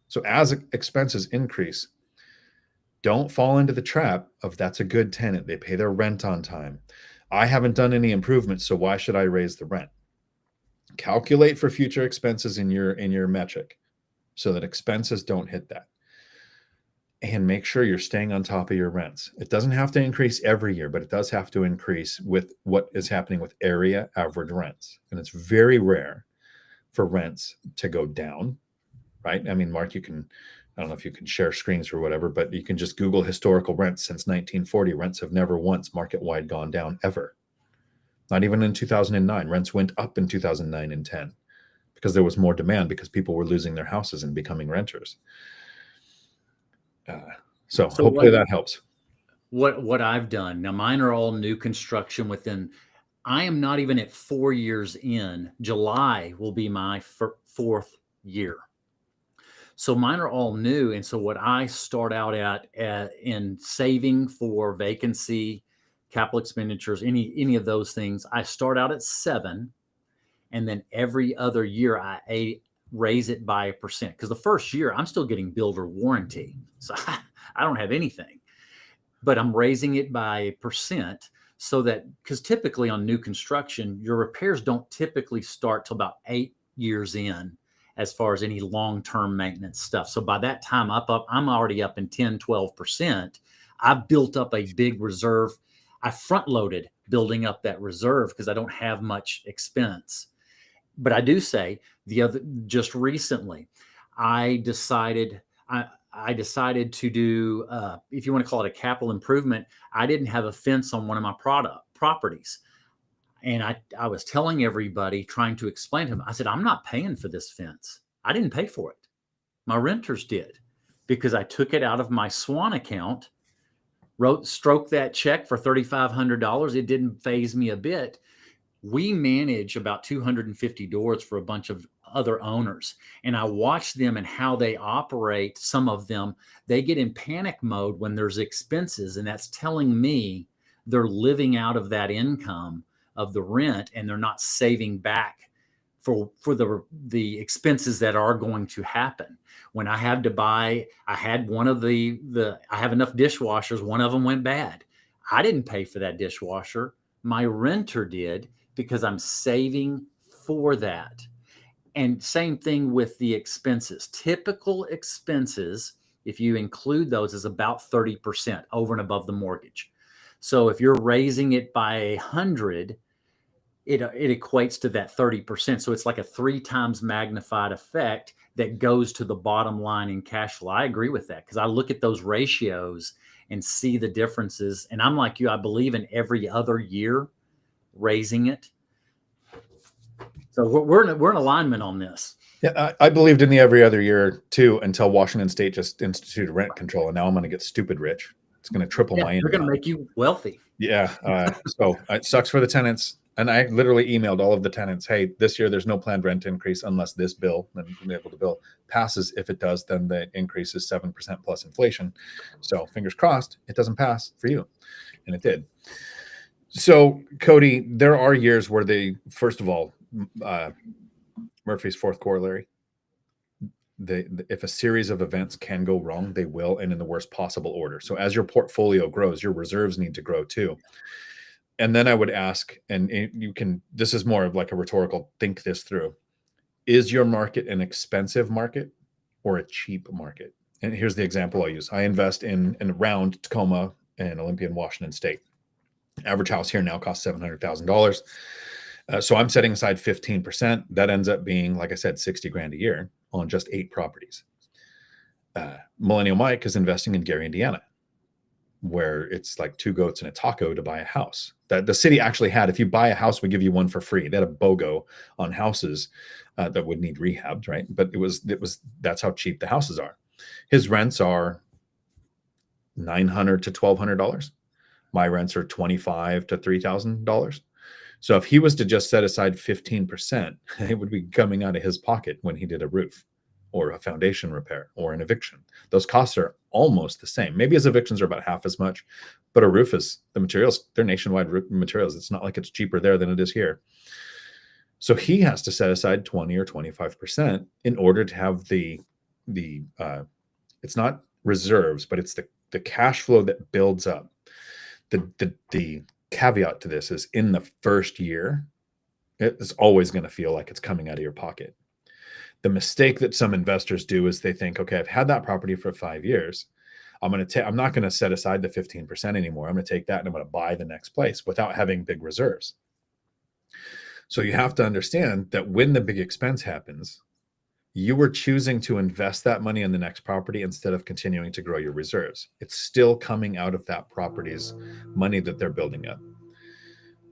So as expenses increase, don't fall into the trap of that's a good tenant. They pay their rent on time. I haven't done any improvements, so why should I raise the rent? Calculate for future expenses in your metric so that expenses don't hit that. And make sure you're staying on top of your rents. It doesn't have to increase every year, but it does have to increase with what is happening with area average rents. And it's very rare for rents to go down, right? I mean, Mark, I don't know if you can share screens or whatever, but you can just Google historical rents since 1940. Rents have never once market-wide gone down ever. Not even in 2009. Rents went up in 2009 and 10 because there was more demand because people were losing their houses and becoming renters. So hopefully that helps. What I've done now, mine are all new construction I am not even at 4 years in. July will be my fourth year. So mine are all new. And so what I start out at in saving for vacancy, capital expenditures, any of those things, I start out at 7. And then every other year I raise it by 1%. Because the first year I'm still getting builder warranty. So I don't have anything. But I'm raising it by 1% so that, because typically on new construction, your repairs don't typically start till about 8 years in as far as any long-term maintenance stuff. So by that time I'm already up in 10, 12%. I've built up a big reserve. I front-loaded building up that reserve because I don't have much expense. But I do say just recently, I decided to do, if you want to call it a capital improvement, I didn't have a fence on one of my properties. And I was telling everybody, trying to explain to them, I said, I'm not paying for this fence. I didn't pay for it. My renters did, because I took it out of my Swan account, stroked that check for $3,500. It didn't faze me a bit. We manage about 250 doors for a bunch of other owners, and I watch them and how they operate. Some of them, they get in panic mode when there's expenses, and that's telling me they're living out of that income of the rent, and they're not saving back for the expenses that are going to happen. When I had to buy, I had one of I have enough dishwashers. One of them went bad. I didn't pay for that dishwasher. My renter did, because I'm saving for that. And same thing with the expenses. Typical expenses, if you include those, is about 30% over and above the mortgage. So if you're raising it by 100, it equates to that 30%. So it's like a 3 times magnified effect that goes to the bottom line in cash flow. I agree with that, because I look at those ratios and see the differences. And I'm like you, I believe in every other year raising it. So we're in alignment on this. Yeah, I believed in the every other year too, until Washington State just instituted rent control, and now I'm going to get stupid rich. It's going to triple my income. They're going to make you wealthy. Yeah. So it sucks for the tenants. And I literally emailed all of the tenants, hey, this year there's no planned rent increase unless this bill, then be able to bill, passes. If it does, then the increase is 7% plus inflation. So fingers crossed, it doesn't pass for you. And it did. So Cody, there are years where first of all, Murphy's fourth corollary, if a series of events can go wrong, they will, and in the worst possible order. So as your portfolio grows, your reserves need to grow too. And then I would ask, and this is more of like a rhetorical, think this through. Is your market an expensive market or a cheap market? And here's the example I'll use. I invest in around Tacoma and Olympia and Washington State. Average house here now costs $700,000. So I'm setting aside 15%. That ends up being, like I said, 60 grand a year on just 8 properties. Millennial Mike is investing in Gary, Indiana, where it's like 2 goats and a taco to buy a house. That the city actually had, if you buy a house, we give you one for free. They had a BOGO on houses that would need rehabbed, right? But that's how cheap the houses are. His rents are $900 to $1,200. My rents are $2,500 to $3,000. So if he was to just set aside 15%, it would be coming out of his pocket when he did a roof or a foundation repair or an eviction. Those costs are almost the same. Maybe his evictions are about half as much, but a roof is, the materials, they're nationwide materials. It's not like it's cheaper there than it is here. So he has to set aside 20 or 25% in order to have it's not reserves, but it's the cash flow that builds up. The caveat to this is, in the first year, it's always going to feel like it's coming out of your pocket. The mistake that some investors do is they think, okay, I've had that property for 5 years. I'm not going to set aside the 15% anymore. I'm going to take that and I'm going to buy the next place without having big reserves. So you have to understand that when the big expense happens, you were choosing to invest that money in the next property instead of continuing to grow your reserves. It's still coming out of that property's money that they're building up.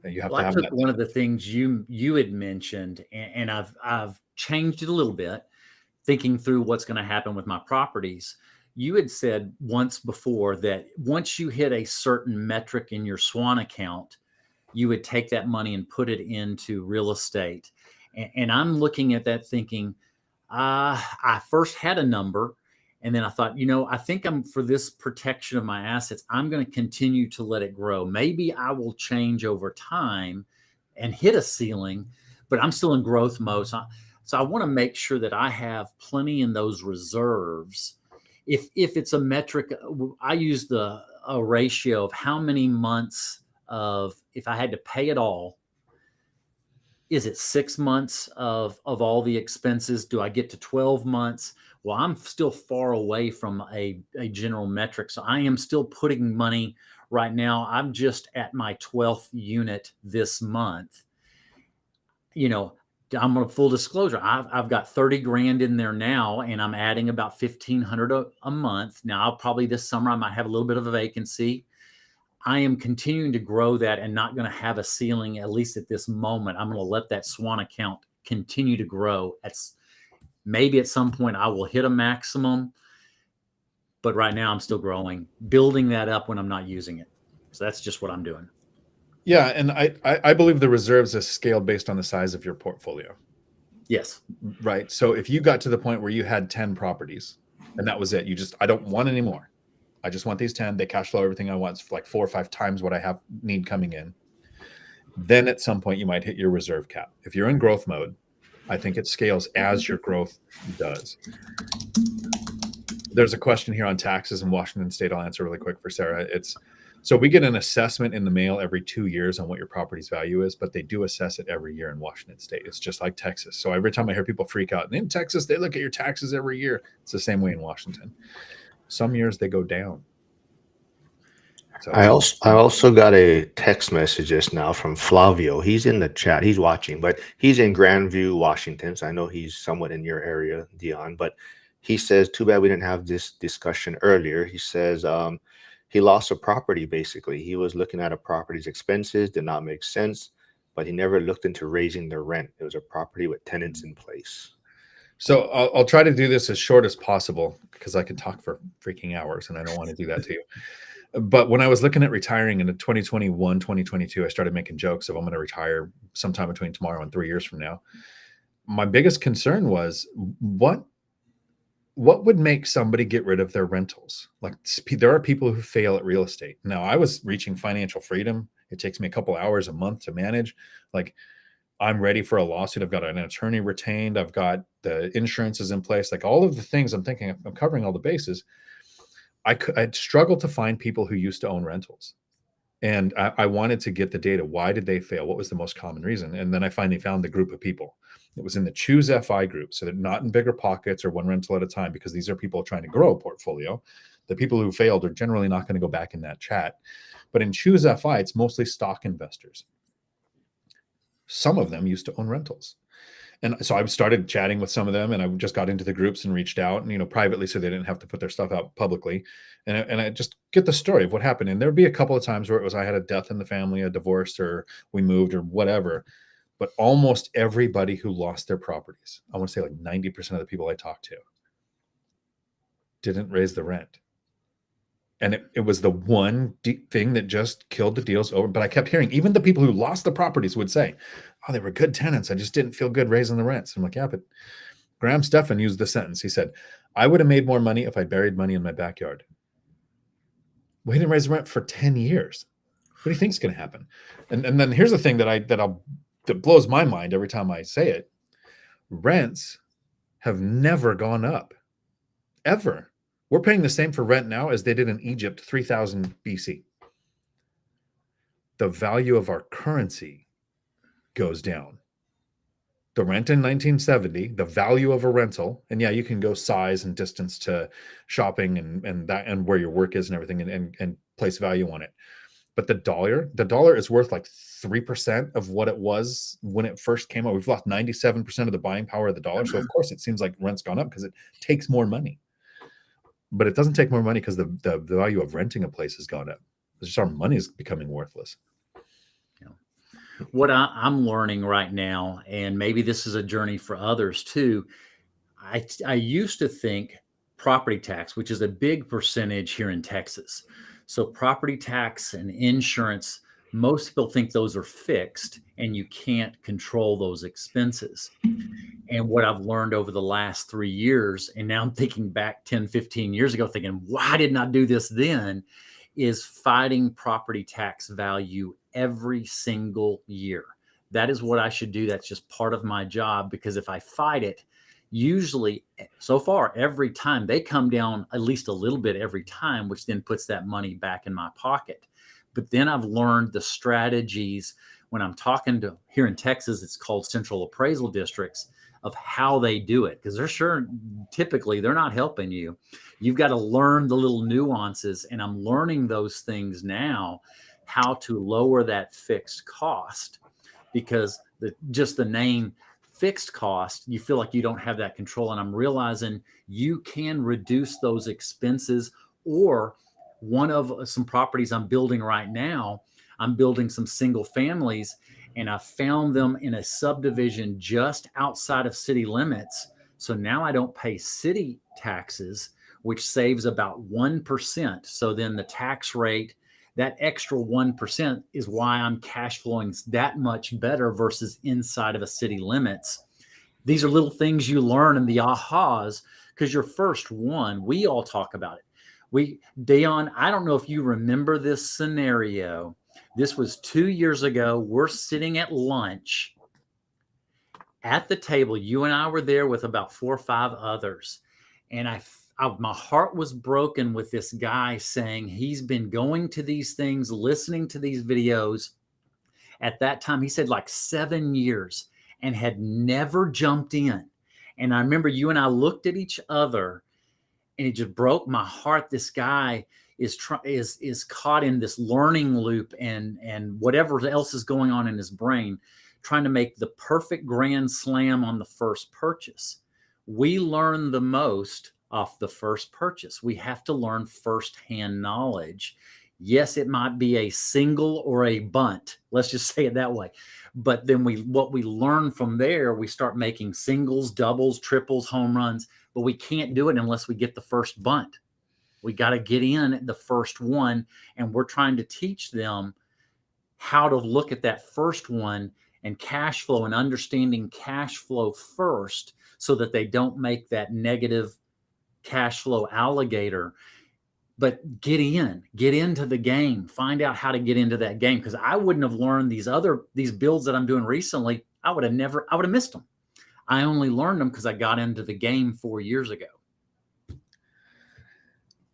And you have to have I took that. one of the things you had mentioned, and I've changed it a little bit, thinking through what's going to happen with my properties. You had said once before that once you hit a certain metric in your Swan account, you would take that money and put it into real estate. And I'm looking at that thinking, I first had a number, and then I thought, I think for this protection of my assets, I'm going to continue to let it grow. Maybe I will change over time and hit a ceiling, but I'm still in growth mode. So I want to make sure that I have plenty in those reserves. If it's a metric, I use a ratio of how many months if I had to pay it all. Is it 6 months of all the expenses? Do I get to 12 months? Well, I'm still far away from a general metric. So I am still putting money right now. I'm just at my 12th unit this month. I'm going to full disclosure. I've got 30 grand in there now, and I'm adding about 1,500 a month. Now, this summer, I might have a little bit of a vacancy. I am continuing to grow that and not going to have a ceiling, at least at this moment. I'm going to let that Swan account continue to grow. Maybe at some point I will hit a maximum, but right now I'm still growing, building that up when I'm not using it. So that's just what I'm doing. Yeah, and I believe the reserves is scaled based on the size of your portfolio. Yes. right? So if you got to the point where you had 10 properties and that was it, I don't want any more. I just want these 10. They cash flow everything I want. It's like 4 or 5 times what I need coming in. Then at some point you might hit your reserve cap. If you're in growth mode, I think it scales as your growth does. There's a question here on taxes in Washington State. I'll answer really quick for Sarah. So we get an assessment in the mail every 2 years on what your property's value is, but they do assess it every year in Washington State. It's just like Texas. So every time I hear people freak out, and in Texas, they look at your taxes every year. It's the same way in Washington. Some years they go down. So I also got a text message just now from Flavio. He's in the chat. He's watching, but he's in Grandview, Washington. So I know he's somewhat in your area, Dion. But he says, "Too bad we didn't have this discussion earlier." He says he lost a property. Basically, he was looking at a property's expenses, did not make sense, but he never looked into raising the rent. It was a property with tenants in place. So I'll try to do this as short as possible because I could talk for freaking hours and I don't want to do that to you. But when I was looking at retiring in 2021, 2022, I started making jokes of I'm going to retire sometime between tomorrow and 3 years from now. My biggest concern was what would make somebody get rid of their rentals? Like there are people who fail at real estate. Now I was reaching financial freedom. It takes me a couple hours a month to manage. Like I'm ready for a lawsuit. I've got an attorney retained. I've got the insurances in place. Like all of the things I'm thinking I'm covering all the bases. I'd struggled to find people who used to own rentals. And I wanted to get the data. Why did they fail? What was the most common reason? And then I finally found the group of people. It was in the Choose FI group. So they're not in bigger pockets or one rental at a time, because these are people trying to grow a portfolio. The people who failed are generally not going to go back in that chat. But in Choose FI, it's mostly stock investors. Some of them used to own rentals. And so I started chatting with some of them, and I just got into the groups and reached out, and privately, so they didn't have to put their stuff out publicly. And I just get the story of what happened. And there'd be a couple of times where it was I had a death in the family, a divorce, or we moved, or whatever. But almost everybody who lost their properties, I want to say like 90% of the people I talked to, didn't raise the rent. And it was the one thing that just killed the deals over. But I kept hearing, even the people who lost the properties would say, "Oh, they were good tenants. I just didn't feel good raising the rents." I'm like, yeah, but Graham Stephan used the sentence. He said, "I would have made more money if I buried money in my backyard." We didn't raise the rent for 10 years. What do you think is going to happen? And then here's the thing that blows my mind every time I say it. Rents have never gone up, ever. We're paying the same for rent now as they did in Egypt 3000 BC. The value of our currency goes down. The rent in 1970, the value of a rental, and yeah, you can go size and distance to shopping and where your work is and everything, and place value on it. But the dollar is worth like 3% of what it was when it first came out. We've lost 97% of the buying power of the dollar. So of course it seems like rent's gone up because it takes more money. But it doesn't take more money because the value of renting a place has gone up. It's just our money is becoming worthless. What I'm learning right now, and maybe this is a journey for others too, I used to think property tax, which is a big percentage here in Texas. So property tax and insurance, most people think those are fixed and you can't control those expenses. And what I've learned over the last 3 years, and now I'm thinking back 10, 15 years ago, thinking, why didn't I do this then? Is fighting property tax value every single year. That is what I should do. That's just part of my job, because if I fight it, usually so far, every time they come down at least a little bit every time, which then puts that money back in my pocket. But then I've learned the strategies when I'm talking to, here in Texas, it's called central appraisal districts, of how they do it. Because typically they're not helping you. You've got to learn the little nuances. And I'm learning those things now, how to lower that fixed cost, because just the name fixed cost, you feel like you don't have that control. And I'm realizing you can reduce those expenses. Or one of some properties I'm building right now, I'm building some single families, and I found them in a subdivision just outside of city limits. So now I don't pay city taxes, which saves about 1%. So then the tax rate, that extra 1%, is why I'm cash flowing that much better versus inside of a city limits. These are little things you learn and the ahas, because your first one, we all talk about it. Dion, I don't know if you remember this scenario. This was 2 years ago. We're sitting at lunch at the table. You and I were there with about 4 or 5 others. And my heart was broken with this guy saying he's been going to these things, listening to these videos. At that time, he said like 7 years and had never jumped in. And I remember you and I looked at each other and it just broke my heart. This guy is caught in this learning loop and whatever else is going on in his brain, trying to make the perfect grand slam on the first purchase. We learn the most off the first purchase. We have to learn firsthand knowledge. Yes, it might be a single or a bunt. Let's just say it that way. But then what we learn from there, we start making singles, doubles, triples, home runs, but we can't do it unless we get the first bunt. We got to get in at the first one. And we're trying to teach them how to look at that first one and cash flow and understanding cash flow first so that they don't make that negative cash flow alligator. But get into the game, find out how to get into that game. Because I wouldn't have learned these builds that I'm doing recently. I would have missed them. I only learned them because I got into the game 4 years ago.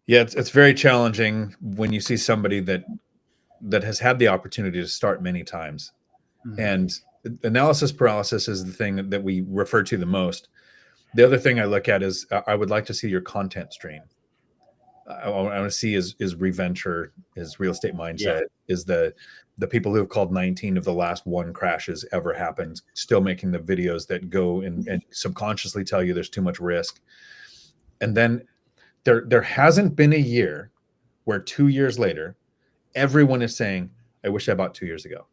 Yeah, it's very challenging when you see somebody that has had the opportunity to start many times. Mm-hmm. And analysis paralysis is the thing that we refer to the most. The other thing I look at is I would like to see your content stream. I want to see is reventure, is real estate mindset, is the people who have called 19 of the last 1 crashes ever happened, still making the videos that go and subconsciously tell you there's too much risk. And then there hasn't been a year where 2 years later, everyone is saying, I wish I bought 2 years ago.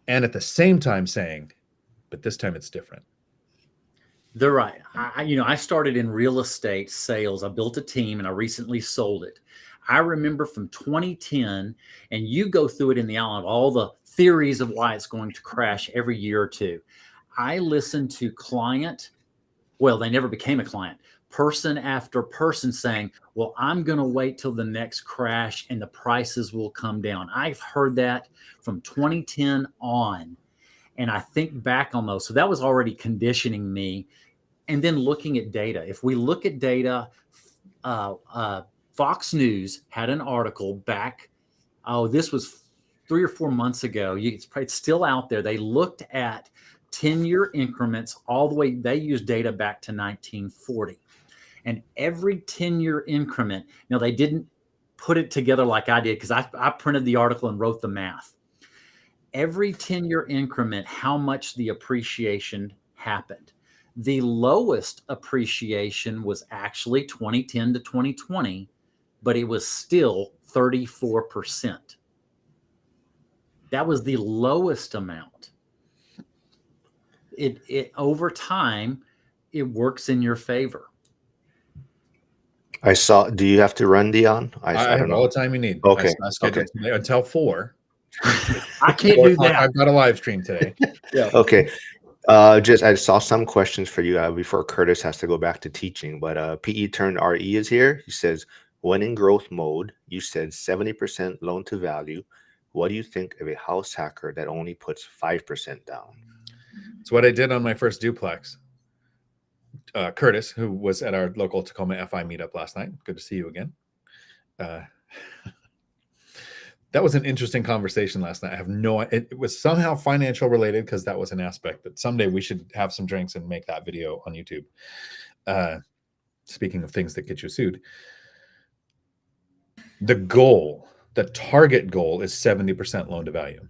And at the same time saying, but this time it's different. They're right. I started in real estate sales. I built a team and I recently sold it. I remember from 2010, and you go through it in the outline of all the theories of why it's going to crash every year or two. I listened to they never became a client, person after person saying, well, I'm going to wait till the next crash and the prices will come down. I've heard that from 2010 on. And I think back on those. So that was already conditioning me. And then looking at data. If we look at data, Fox News had an article back, this was 3 or 4 months ago. It's still out there. They looked at 10-year increments all the way. They used data back to 1940. And every 10-year increment, now they didn't put it together like I did because I printed the article and wrote the math. Every 10-year increment, how much the appreciation happened. The lowest appreciation was actually 2010 to 2020, but it was still 34%. That was the lowest amount. It over time, it works in your favor. Do you have to run, Dion? I have all the time you need. Okay. I scheduled today until 4. I can't do that. I've got a live stream today. Yeah. Okay. I saw some questions for you before Curtis has to go back to teaching, but PE turned RE is here. He says, when in growth mode, you said 70% loan to value. What do you think of a house hacker that only puts 5% down? It's what I did on my first duplex. Curtis, who was at our local Tacoma FI meetup last night. Good to see you again. That was an interesting conversation last night. It was somehow financial related because that was an aspect, but someday we should have some drinks and make that video on YouTube. Speaking of things that get you sued, the target goal is 70% loan to value.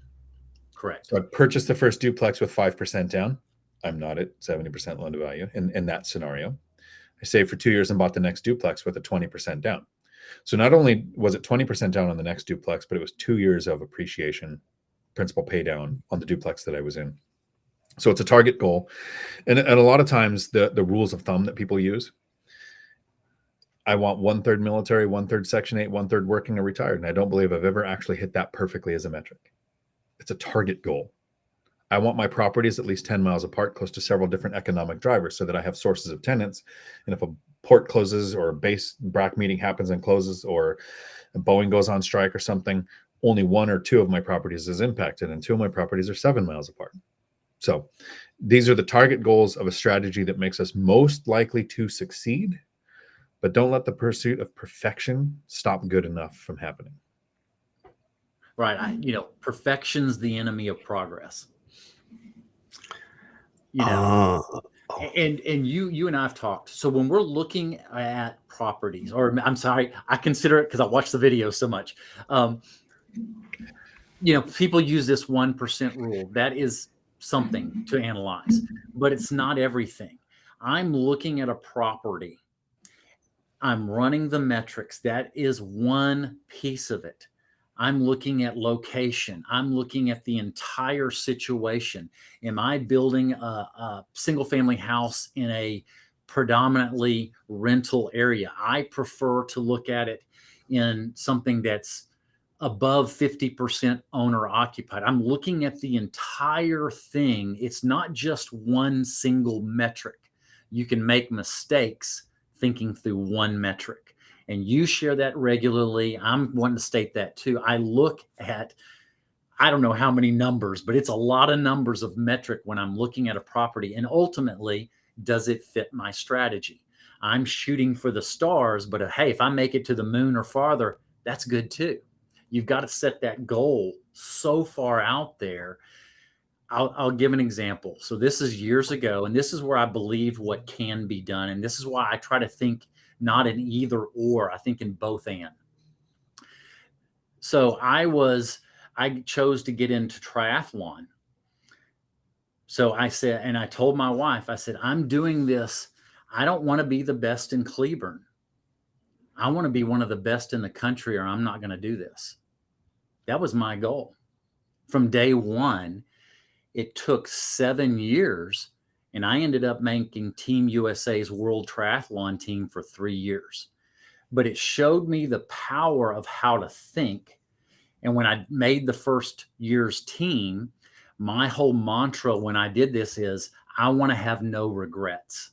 Correct. So I purchased the first duplex with 5% down. I'm not at 70% loan to value in that scenario. I saved for 2 years and bought the next duplex with a 20% down. So not only was it 20% down on the next duplex, but it was 2 years of appreciation, principal pay down on the duplex that I was in. So it's a target goal. And a lot of times the rules of thumb that people use, I want 1/3 military, 1/3 Section 8, 1/3 working or retired. And I don't believe I've ever actually hit that perfectly as a metric. It's a target goal. I want my properties at least 10 miles apart, close to several different economic drivers so that I have sources of tenants. And if a port closes or a base BRAC meeting happens and closes, or Boeing goes on strike or something, only 1 or 2 of my properties is impacted, and 2 of my properties are 7 miles apart. So these are the target goals of a strategy that makes us most likely to succeed, but don't let the pursuit of perfection stop good enough from happening. Right. Perfection's the enemy of progress. You know, Uh, oh, and you and I've talked. So when we're looking at properties, or I'm sorry, I consider it because I watch the video so much. Um, People use this 1% rule. That is something to analyze, but it's not everything. I'm looking at a property. I'm running the metrics. That is one piece of it. I'm looking at location. I'm looking at the entire situation. Am I building a single family house in a predominantly rental area? I prefer to look at it in something that's above 50% owner occupied. I'm looking at the entire thing. It's not just one single metric. You can make mistakes thinking through one metric. And you share that regularly. I'm wanting to state that too. I look at, I don't know how many numbers, but it's a lot of numbers of metric when I'm looking at a property. And ultimately, does it fit my strategy? I'm shooting for the stars, but hey, if I make it to the moon or farther, that's good too. You've got to set that goal so far out there. I'll give an example. So this is years ago, and this is where I believe what can be done. And this is why I try to think not in either or, I think in both and. So I chose to get into triathlon. So I said, and I told my wife, I said, I'm doing this. I don't want to be the best in Cleburne. I want to be one of the best in the country, or I'm not going to do this. That was my goal. From day one, it took 7 years, and I ended up making Team USA's World Triathlon team for 3 years. But it showed me the power of how to think. And when I made the first year's team, my whole mantra when I did this is, I want to have no regrets.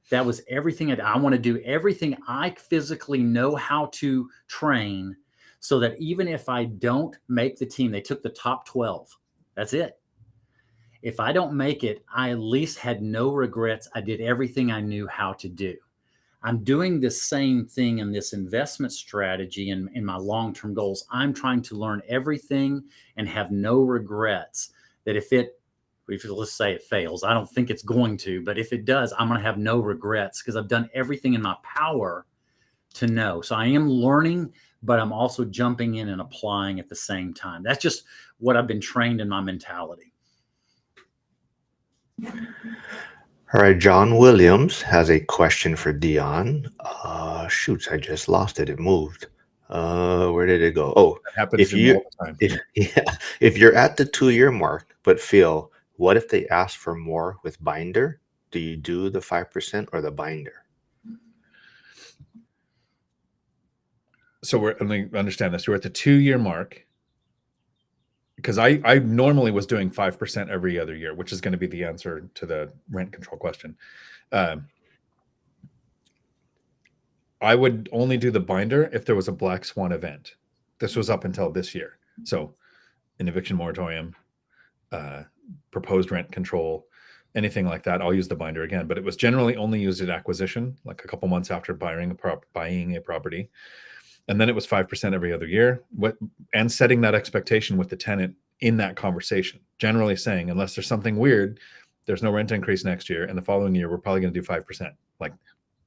That was everything. I want to do everything I physically know how to train, so that even if I don't make the team, they took the top 12. That's it. If I don't make it, I at least had no regrets. I did everything I knew how to do. I'm doing the same thing in this investment strategy and in my long-term goals. I'm trying to learn everything and have no regrets. That if let's say it fails, I don't think it's going to, but if it does, I'm going to have no regrets because I've done everything in my power to know. So I am learning, but I'm also jumping in and applying at the same time. That's just what I've been trained in my mentality. all right. John Williams has a question for Dion. Shoots, I just lost it. It moved. Where did it go? Oh, That happens if to me you, all the time. yeah, if you're at the 2 year mark, but feel, what if they ask for more with binder? Do you do the 5% or the binder? So let me understand this. We're at the 2-year mark, because I normally was doing 5% every other year, which is going to be the answer to the rent control question. I would only do the binder if there was a black swan event. This was up until this year. So an eviction moratorium, proposed rent control, anything like that, I'll use the binder again. But it was generally only used at acquisition, like a couple months after buying a property. And then it was 5% every other year. And setting that expectation with the tenant in that conversation, generally saying, unless there's something weird, there's no rent increase next year. And the following year, we're probably going to do 5%. Like,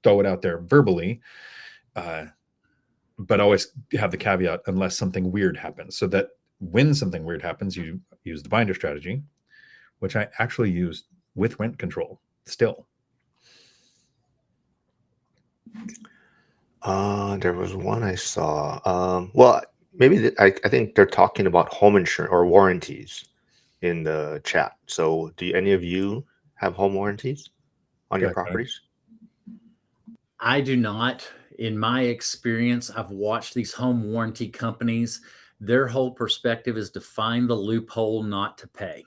throw it out there verbally, but always have the caveat, unless something weird happens. So that when something weird happens, you use the binder strategy, which I actually used with rent control still. There was one I saw. Well, maybe I think they're talking about home insurance or warranties in the chat. So, do any of you have home warranties on your Go ahead, Connor. properties? I do not. In my experience, I've watched these home warranty companies. Their whole perspective is to find the loophole not to pay.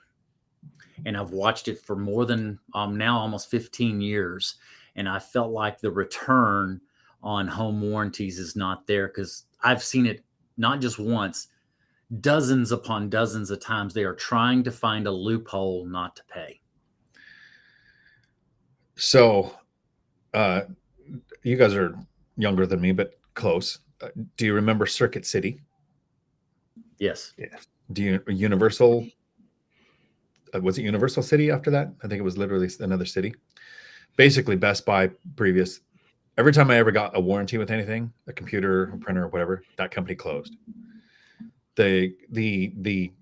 and I've watched it for more than now almost 15 years. And I felt like the return on home warranties is not there, because I've seen it not just once, dozens upon dozens of times. They are trying to find a loophole not to pay. So, you guys are younger than me, but close. Do you remember Circuit City? Yes. Yeah. Do you Universal? Was it Universal City after that? I think it was literally another city. Basically, Best Buy previous. Every time I ever got a warranty with anything, a computer, a printer, or whatever, that company closed. The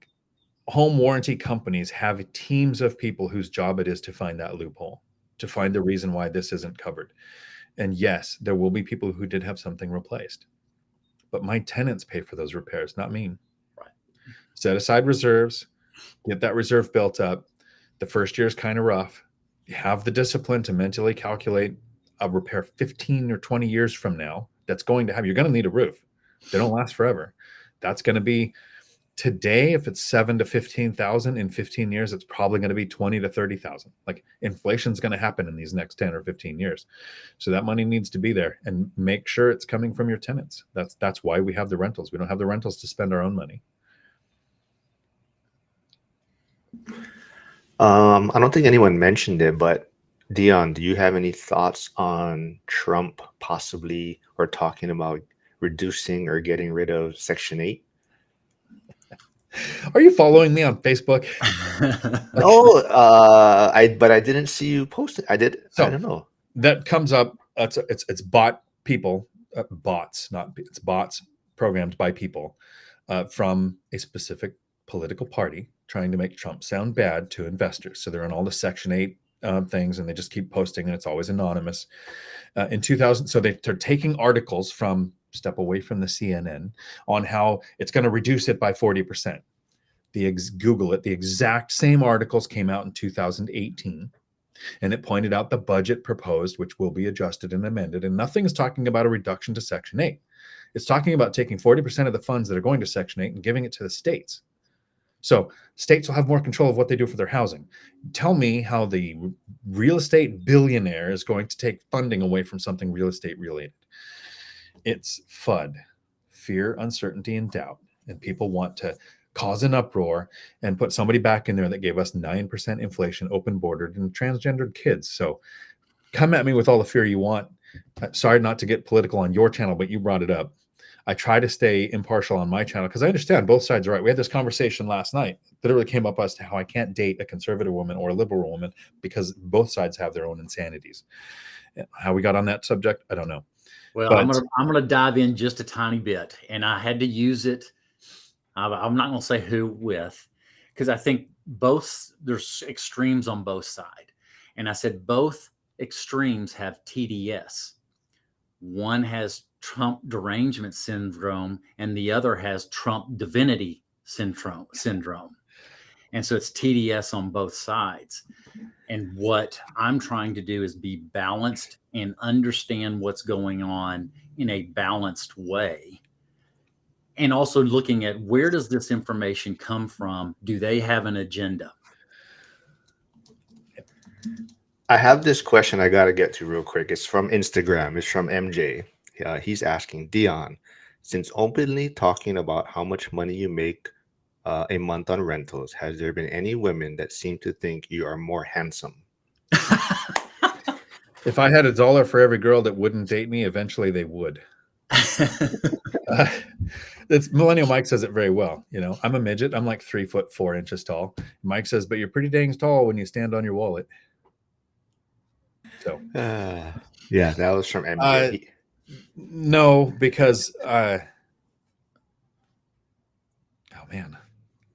home warranty companies have teams of people whose job it is to find that loophole, to find the reason why this isn't covered. And yes, there will be people who did have something replaced, but my tenants pay for those repairs, not me. Right. Set aside reserves, get that reserve built up. The first year is kind of rough. You have the discipline to mentally calculate a repair 15 or 20 years from now. That's going to have, you're going to need a roof. They don't last forever. That's going to be today. If it's 7 to 15,000 in 15 years, it's probably going to be 20 to 30,000. Like, inflation's going to happen in these next 10 or 15 years. So that money needs to be there, and make sure it's coming from your tenants. That's why we have the rentals. We don't have the rentals to spend our own money. I don't think anyone mentioned it, but Dion, do you have any thoughts on Trump possibly or talking about reducing or getting rid of Section 8? Are you following me on Facebook? No, but I didn't see you post it. I did. I So don't know. that comes up. It's bot people, bots, not it's bots programmed by people from a specific political party trying to make Trump sound bad to investors. So they're on all the Section 8 things, and they just keep posting, and it's always anonymous. In 2000, so they're taking articles from, step away from the CNN, on how it's going to reduce it by 40%. Google it. The exact same articles came out in 2018. And it pointed out the budget proposed, which will be adjusted and amended. And nothing is talking about a reduction to Section 8. It's talking about taking 40% of the funds that are going to Section 8 and giving it to the states. So states will have more control of what they do for their housing. Tell me how the real estate billionaire is going to take funding away from something real estate related. It's FUD, fear, uncertainty, and doubt. And people want to cause an uproar and put somebody back in there that gave us 9% inflation, open bordered, and transgendered kids. So come at me with all the fear you want. Sorry not to get political on your channel, but you brought it up. I try to stay impartial on my channel because I understand both sides are right. We had this conversation last night. Literally came up as to how I can't date a conservative woman or a liberal woman because both sides have their own insanities. How we got on that subject, I don't know. Well, But I'm gonna dive in just a tiny bit, and I had to use it. I'm not going to say who with, because I think there's extremes on both sides, and I said both extremes have TDS. One has Trump derangement syndrome, and the other has Trump divinity syndrome. And so it's TDS on both sides. And what I'm trying to do is be balanced and understand what's going on in a balanced way. And also looking at, where does this information come from? Do they have an agenda? I have this question I got to get to real quick. It's from Instagram. It's from MJ. He's asking, Dion, since openly talking about how much money you make a month on rentals, has there been any women that seem to think you are more handsome? if I had $1 for every girl that wouldn't date me, eventually they would. That's Millennial Mike says it very well. You know, I'm a midget. I'm like 3'4" tall. Mike says, but you're pretty dang tall when you stand on your wallet. So, yeah, that was from MJ. No, because oh man,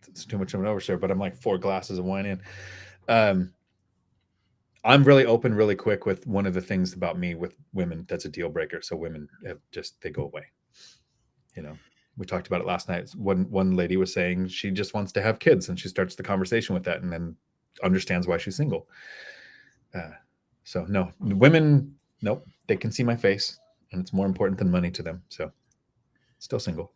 it's too much of an overshare. But I'm like 4 glasses of wine in. I'm really open, really quick with one of the things about me with women that's a deal breaker. So women they go away. You know, we talked about it last night. One lady was saying she just wants to have kids, and she starts the conversation with that, and then understands why she's single. So no, women, nope, they can see my face, and it's more important than money to them. So still single.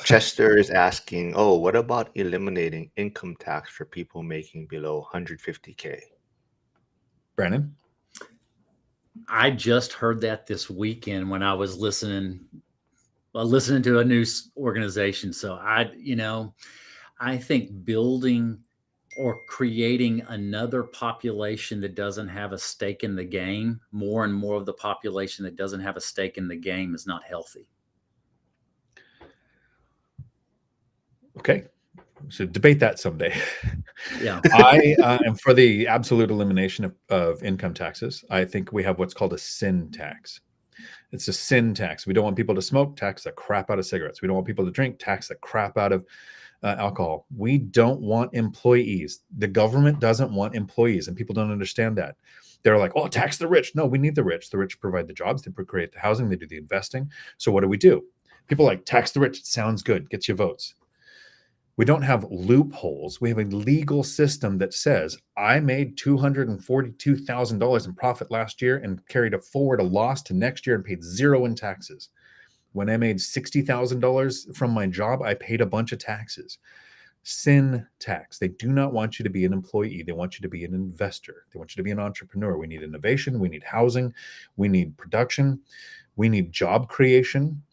Chester is asking, oh, what about eliminating income tax for people making below 150K? Brandon? I just heard that this weekend when I was listening to a news organization. So I think building or creating another population that doesn't have a stake in the game, more and more of the population that doesn't have a stake in the game, is not healthy. Okay. We should debate that someday. Yeah. I am for the absolute elimination of income taxes. I think we have what's called a sin tax. It's a sin tax. We don't want people to smoke, tax the crap out of cigarettes. We don't want people to drink, tax the crap out of alcohol. We don't want employees. The government doesn't want employees, and people don't understand that. They're like, oh, tax the rich. No, we need the rich. The rich provide the jobs, they create the housing, they do the investing. So what do? People like tax the rich. It sounds good, gets you votes. We don't have loopholes. We have a legal system that says I made $242,000 in profit last year and carried forward a loss to next year and paid zero in taxes. When I made $60,000 from my job, I paid a bunch of taxes. Sin tax. They do not want you to be an employee. They want you to be an investor. They want you to be an entrepreneur. We need innovation. We need housing. We need production. We need job creation.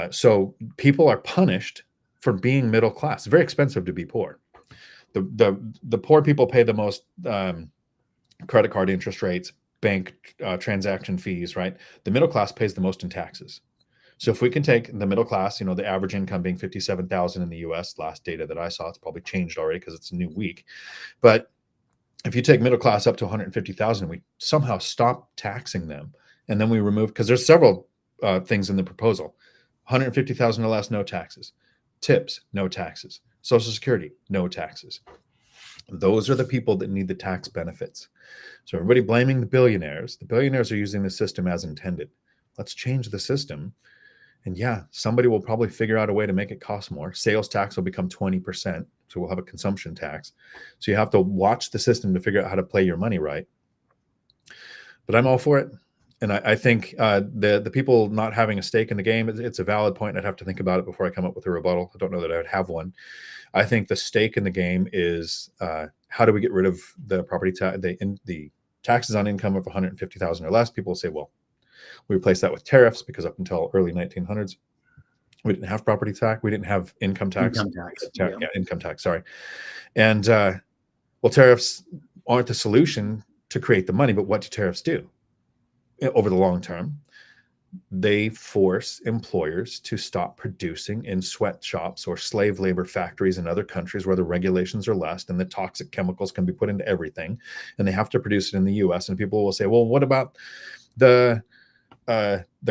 So people are punished for being middle class. It's very expensive to be poor. The poor people pay the most credit card interest rates, bank transaction fees, right? The middle class pays the most in taxes. So if we can take the middle class, the average income being 57,000 in the US, last data that I saw, it's probably changed already because it's a new week. But if you take middle class up to 150,000, we somehow stop taxing them. And then we remove, because there's several things in the proposal. 150,000 or less, no taxes. Tips, no taxes. Social Security, no taxes. Those are the people that need the tax benefits. So everybody blaming the billionaires. The billionaires are using the system as intended. Let's change the system. And yeah, somebody will probably figure out a way to make it cost more. Sales tax will become 20%. So we'll have a consumption tax. So you have to watch the system to figure out how to play your money right. But I'm all for it. And I think the people not having a stake in the game, it's a valid point. I'd have to think about it before I come up with a rebuttal. I don't know that I would have one. I think the stake in the game is how do we get rid of the property tax, the taxes on income of 150,000 or less? People will say, well, we replaced that with tariffs because up until early 1900s, we didn't have property tax. We didn't have income tax. Income tax. Sorry. And well, tariffs aren't the solution to create the money, but what do tariffs do? Over the long term, they force employers to stop producing in sweatshops or slave labor factories in other countries where the regulations are less and the toxic chemicals can be put into everything, and they have to produce it in the US. And people will say, well, what about the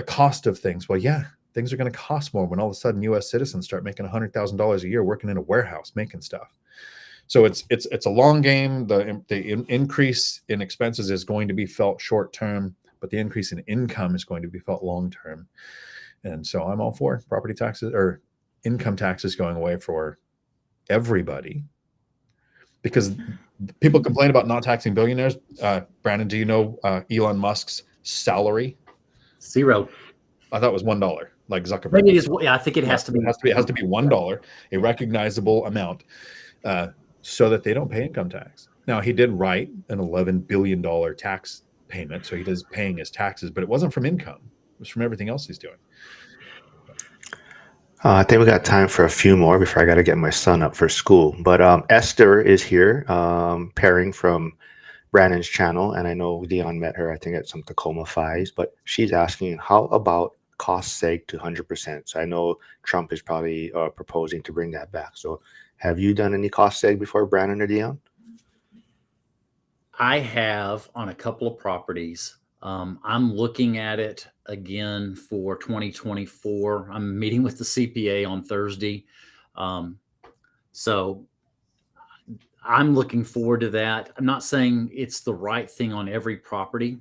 cost of things? Well, yeah, things are going to cost more when all of a sudden US citizens start making $100,000 a year working in a warehouse making stuff. So it's a long game. The increase in expenses is going to be felt short term, but the increase in income is going to be felt long term. And so I'm all for property taxes or income taxes going away for everybody, because people complain about not taxing billionaires. Brandon, do you know Elon Musk's salary? Zero. I thought it was $1, like Zuckerberg. Maybe it is. Yeah, I think it has to be. It has to be $1, a recognizable amount, so that they don't pay income tax. Now, he did write an $11 billion tax payment, so he is paying his taxes, but it wasn't from income. It was from everything else he's doing. I think we got time for a few more before I got to get my son up for school. But Esther is here, pairing from Brandon's channel, and I know Dion met her, I think, at some Tacoma Fives, but she's asking, how about cost seg to 100%? So I know Trump is probably proposing to bring that back. So have you done any cost seg before, Brandon or Dion? I have on a couple of properties. I'm looking at it again for 2024. I'm meeting with the CPA on Thursday. So I'm looking forward to that. I'm not saying it's the right thing on every property.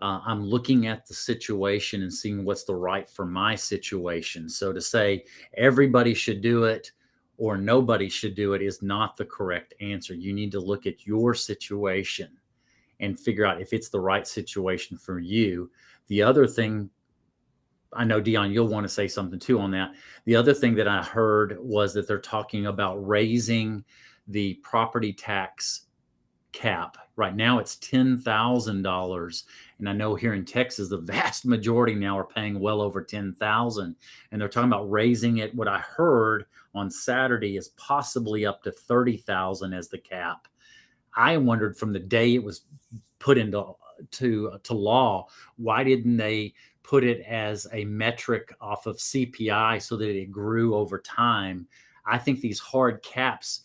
I'm looking at the situation and seeing what's the right for my situation. So to say everybody should do it or nobody should do it is not the correct answer. You need to look at your situation and figure out if it's the right situation for you. The other thing I know, Dion, you'll want to say something too on that. The other thing that I heard was that they're talking about raising the property tax cap. Right now it's $10,000. And I know here in Texas, the vast majority now are paying well over 10,000. And they're talking about raising it. What I heard on Saturday is possibly up to 30,000 as the cap. I wondered from the day it was put into to law, why didn't they put it as a metric off of CPI so that it grew over time? I think these hard caps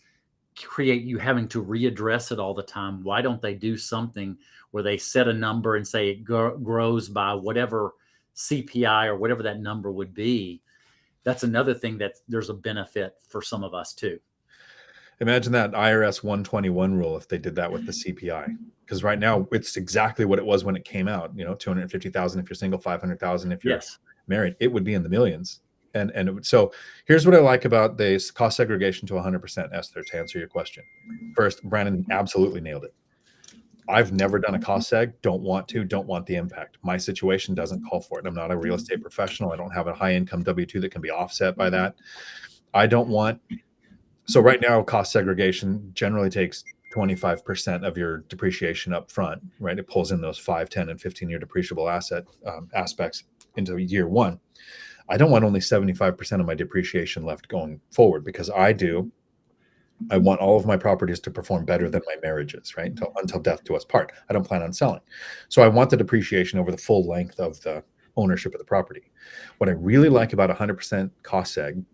create you having to readdress it all the time. Why don't they do something where they set a number and say it grows by whatever CPI or whatever that number would be? That's another thing that there's a benefit for some of us too. Imagine that IRS 121 rule if they did that with the CPI. Because right now it's exactly what it was when it came out. 250,000 if you're single, 500,000 if you're married. It would be in the millions. So here's what I like about this cost segregation to 100%, Esther, to answer your question. First, Brandon absolutely nailed it. I've never done a cost seg, don't want the impact. My situation doesn't call for it. I'm not a real estate professional. I don't have a high income W-2 that can be offset by that. So right now, cost segregation generally takes 25% of your depreciation up front, right? It pulls in those 5, 10, and 15-year depreciable asset aspects into year one. I don't want only 75% of my depreciation left going forward because I want all of my properties to perform better than my marriages, right? Until death do us part. I don't plan on selling. So I want the depreciation over the full length of the ownership of the property. What I really like about 100% cost seg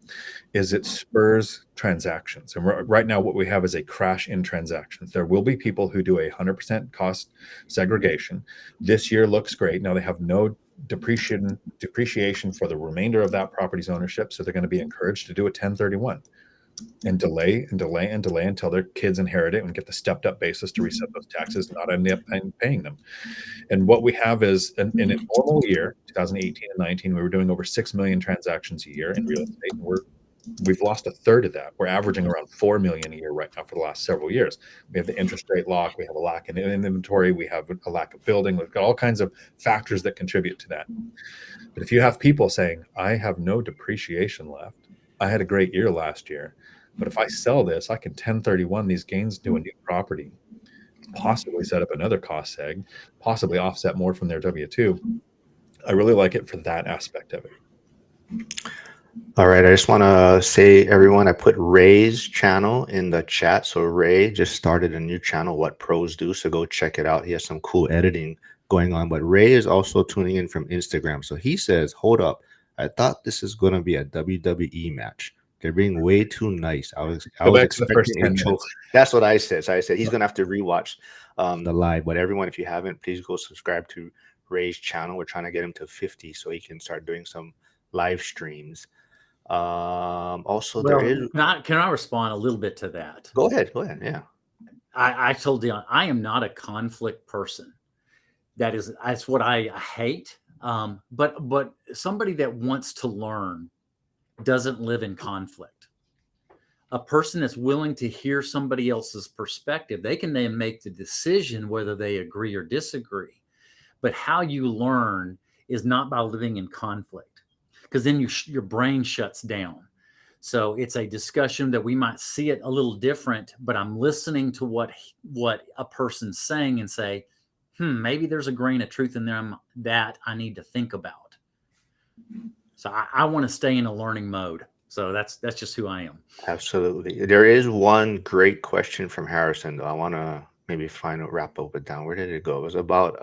is it spurs transactions. And right now what we have is a crash in transactions. There will be people who do a 100% cost segregation. This year looks great. Now they have no depreciation for the remainder of that property's ownership. So they're going to be encouraged to do a 1031 and delay until their kids inherit it and get the stepped up basis to reset those taxes, not end up paying them. And what we have is in a normal year, 2018 and 19, we were doing over 6 million transactions a year in real estate. And we've lost a third of that. We're averaging around 4 million a year right now for the last several years. We have the interest rate lock. We have a lack in inventory. We have a lack of building. We've got all kinds of factors that contribute to that. But if you have people saying, I have no depreciation left, I had a great year last year, but if I sell this, I can 1031 these gains to a new property, possibly set up another cost seg, possibly offset more from their W-2. I really like it for that aspect of it. All right, I just want to say, everyone, I put Ray's channel in the chat. So Ray just started a new channel, What Pros Do. So go check it out. He has some cool editing going on. But Ray is also tuning in from Instagram. So he says, hold up, I thought this is going to be a WWE match. They're being way too nice. I was expecting a choke. That's what I said. So I said he's going to have to rewatch the live. But everyone, if you haven't, please go subscribe to Ray's channel. We're trying to get him to 50 so he can start doing some live streams. Also, there is. Can I respond a little bit to that? Go ahead. Yeah. I told Dion, I am not a conflict person. That's what I hate. But somebody that wants to learn doesn't live in conflict. A person that's willing to hear somebody else's perspective, they can then make the decision whether they agree or disagree. But how you learn is not by living in conflict, because then your brain shuts down. So it's a discussion that we might see it a little different, but I'm listening to what a person's saying and say, maybe there's a grain of truth in there that I need to think about. So I want to stay in a learning mode. So that's just who I am. Absolutely. There is one great question from Harrison, though. I want to maybe wrap up it down. Where did it go? It was about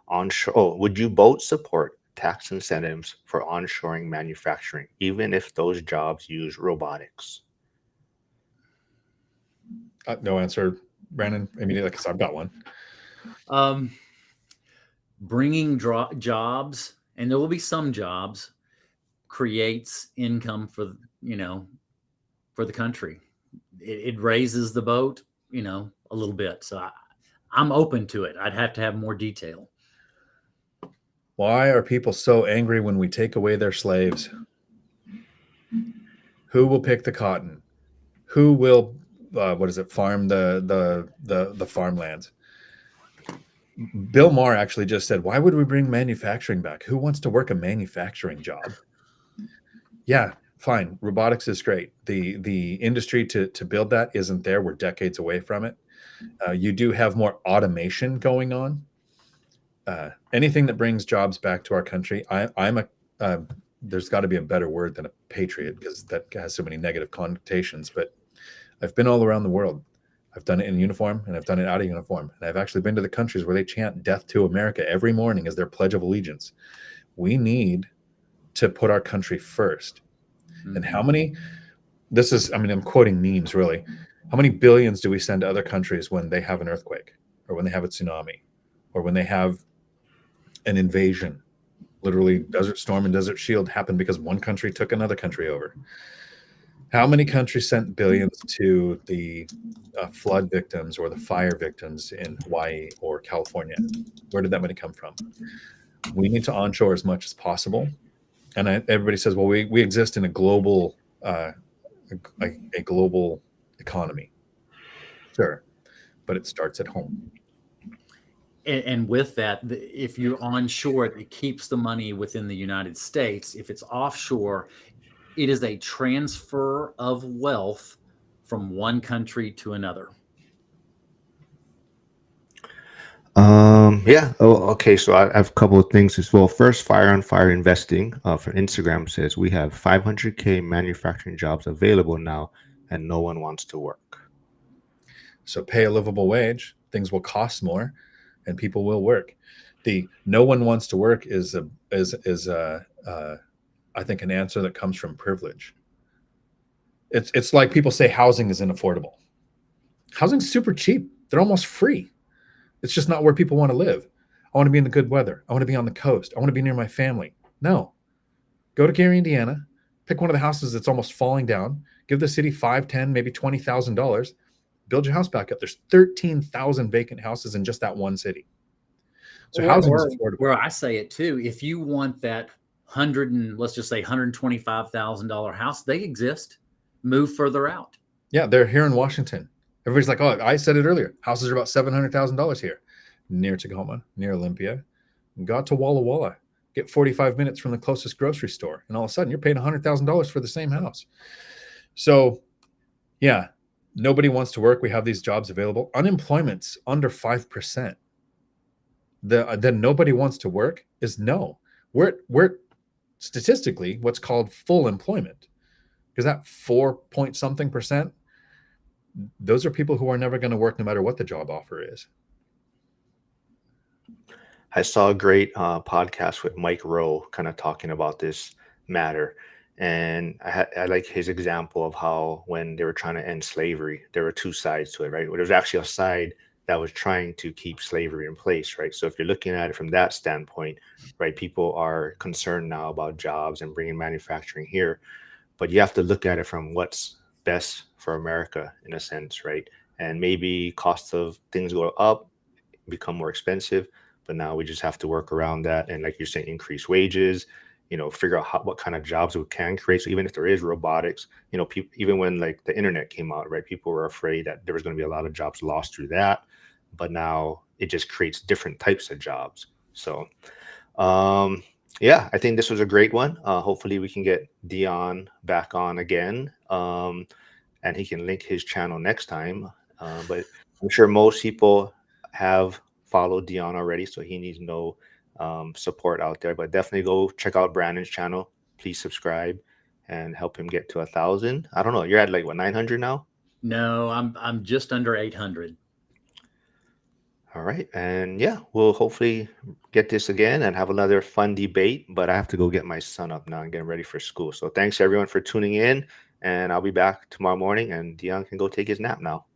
onshore. Oh, would you both support tax incentives for onshoring manufacturing, even if those jobs use robotics? No answer, Brandon, immediately, because I've got one. Bringing jobs, and there will be some jobs, creates income for the country. It raises the boat, a little bit. So I'm open to it. I'd have to have more detail. Why are people so angry when we take away their slaves? Who will pick the cotton? Who will farm the farmlands? Bill Maher actually just said, "Why would we bring manufacturing back? Who wants to work a manufacturing job?" Yeah, fine. Robotics is great. The industry to build that isn't there. We're decades away from it. You do have more automation going on. Anything that brings jobs back to our country, I'm a uh, there's got to be a better word than a patriot because that has so many negative connotations. But I've been all around the world. I've done it in uniform and I've done it out of uniform. And I've actually been to the countries where they chant "Death to America" every morning as their pledge of allegiance. We need to put our country first. And how Mhm. many? This is, I mean, I'm quoting memes really. How many billions do we send to other countries when they have an earthquake or when they have a tsunami or when they have an invasion? Literally, Desert Storm and Desert Shield happened because one country took another country over. How many countries sent billions to the flood victims or the fire victims in Hawaii or California? Where did that money come from? We need to onshore as much as possible. And everybody says, well, we exist in a global a global economy. Sure, but it starts at home. And with that, if you're onshore, it keeps the money within the United States. If it's offshore, it is a transfer of wealth from one country to another. Yeah. Oh, okay. So I have a couple of things as well. First, Fire on Fire Investing for Instagram says we have 500K manufacturing jobs available now, and no one wants to work. So pay a livable wage, things will cost more, and people will work. The no one wants to work is I think an answer that comes from privilege. It's like people say housing is unaffordable. Housing's super cheap. They're almost free. It's just not where people want to live. I want to be in the good weather. I want to be on the coast. I want to be near my family. No. Go to Gary, Indiana, pick one of the houses that's almost falling down, give the city 5, 10, maybe $20,000, build your house back up. There's 13,000 vacant houses in just that one city. So housing is Or affordable. where I say it too, if you want that hundred and let's just say $125,000 house, they exist. Move further out. Yeah, they're here in Washington. Everybody's like, oh, I said it earlier. Houses are about $700,000 here, near Tacoma, near Olympia. Got to Walla Walla, get 45 minutes from the closest grocery store, and all of a sudden you're paying $100,000 for the same house. So, yeah, nobody wants to work. We have these jobs available. Unemployment's under 5%. The nobody wants to work is no. We're statistically what's called full employment because that 4 point something percent, those are people who are never going to work no matter what the job offer is. I saw a great podcast with Mike Rowe, kind of talking about this matter, and I like his example of how when they were trying to end slavery, there were two sides to it, right? There was actually a side that was trying to keep slavery in place, right? So if you're looking at it from that standpoint, right, people are concerned now about jobs and bringing manufacturing here, but you have to look at it from what's best for America in a sense, right? And maybe costs of things go up, become more expensive, but now we just have to work around that. And like you're saying, increase wages, figure out what kind of jobs we can create. So even if there is robotics, people, even when like the internet came out, right, people were afraid that there was going to be a lot of jobs lost through that, but now it just creates different types of jobs. So um, yeah, I think this was a great one. Hopefully, we can get Dion back on again, and he can link his channel next time. But I'm sure most people have followed Dion already, so he needs no support out there. But definitely go check out Brandon's channel. Please subscribe and help him get to 1,000. I don't know. You're at like what, 900 now? No, I'm just under 800. All right. And yeah, we'll hopefully get this again and have another fun debate. But I have to go get my son up now and get him ready for school. So thanks everyone for tuning in. And I'll be back tomorrow morning and Dion can go take his nap now.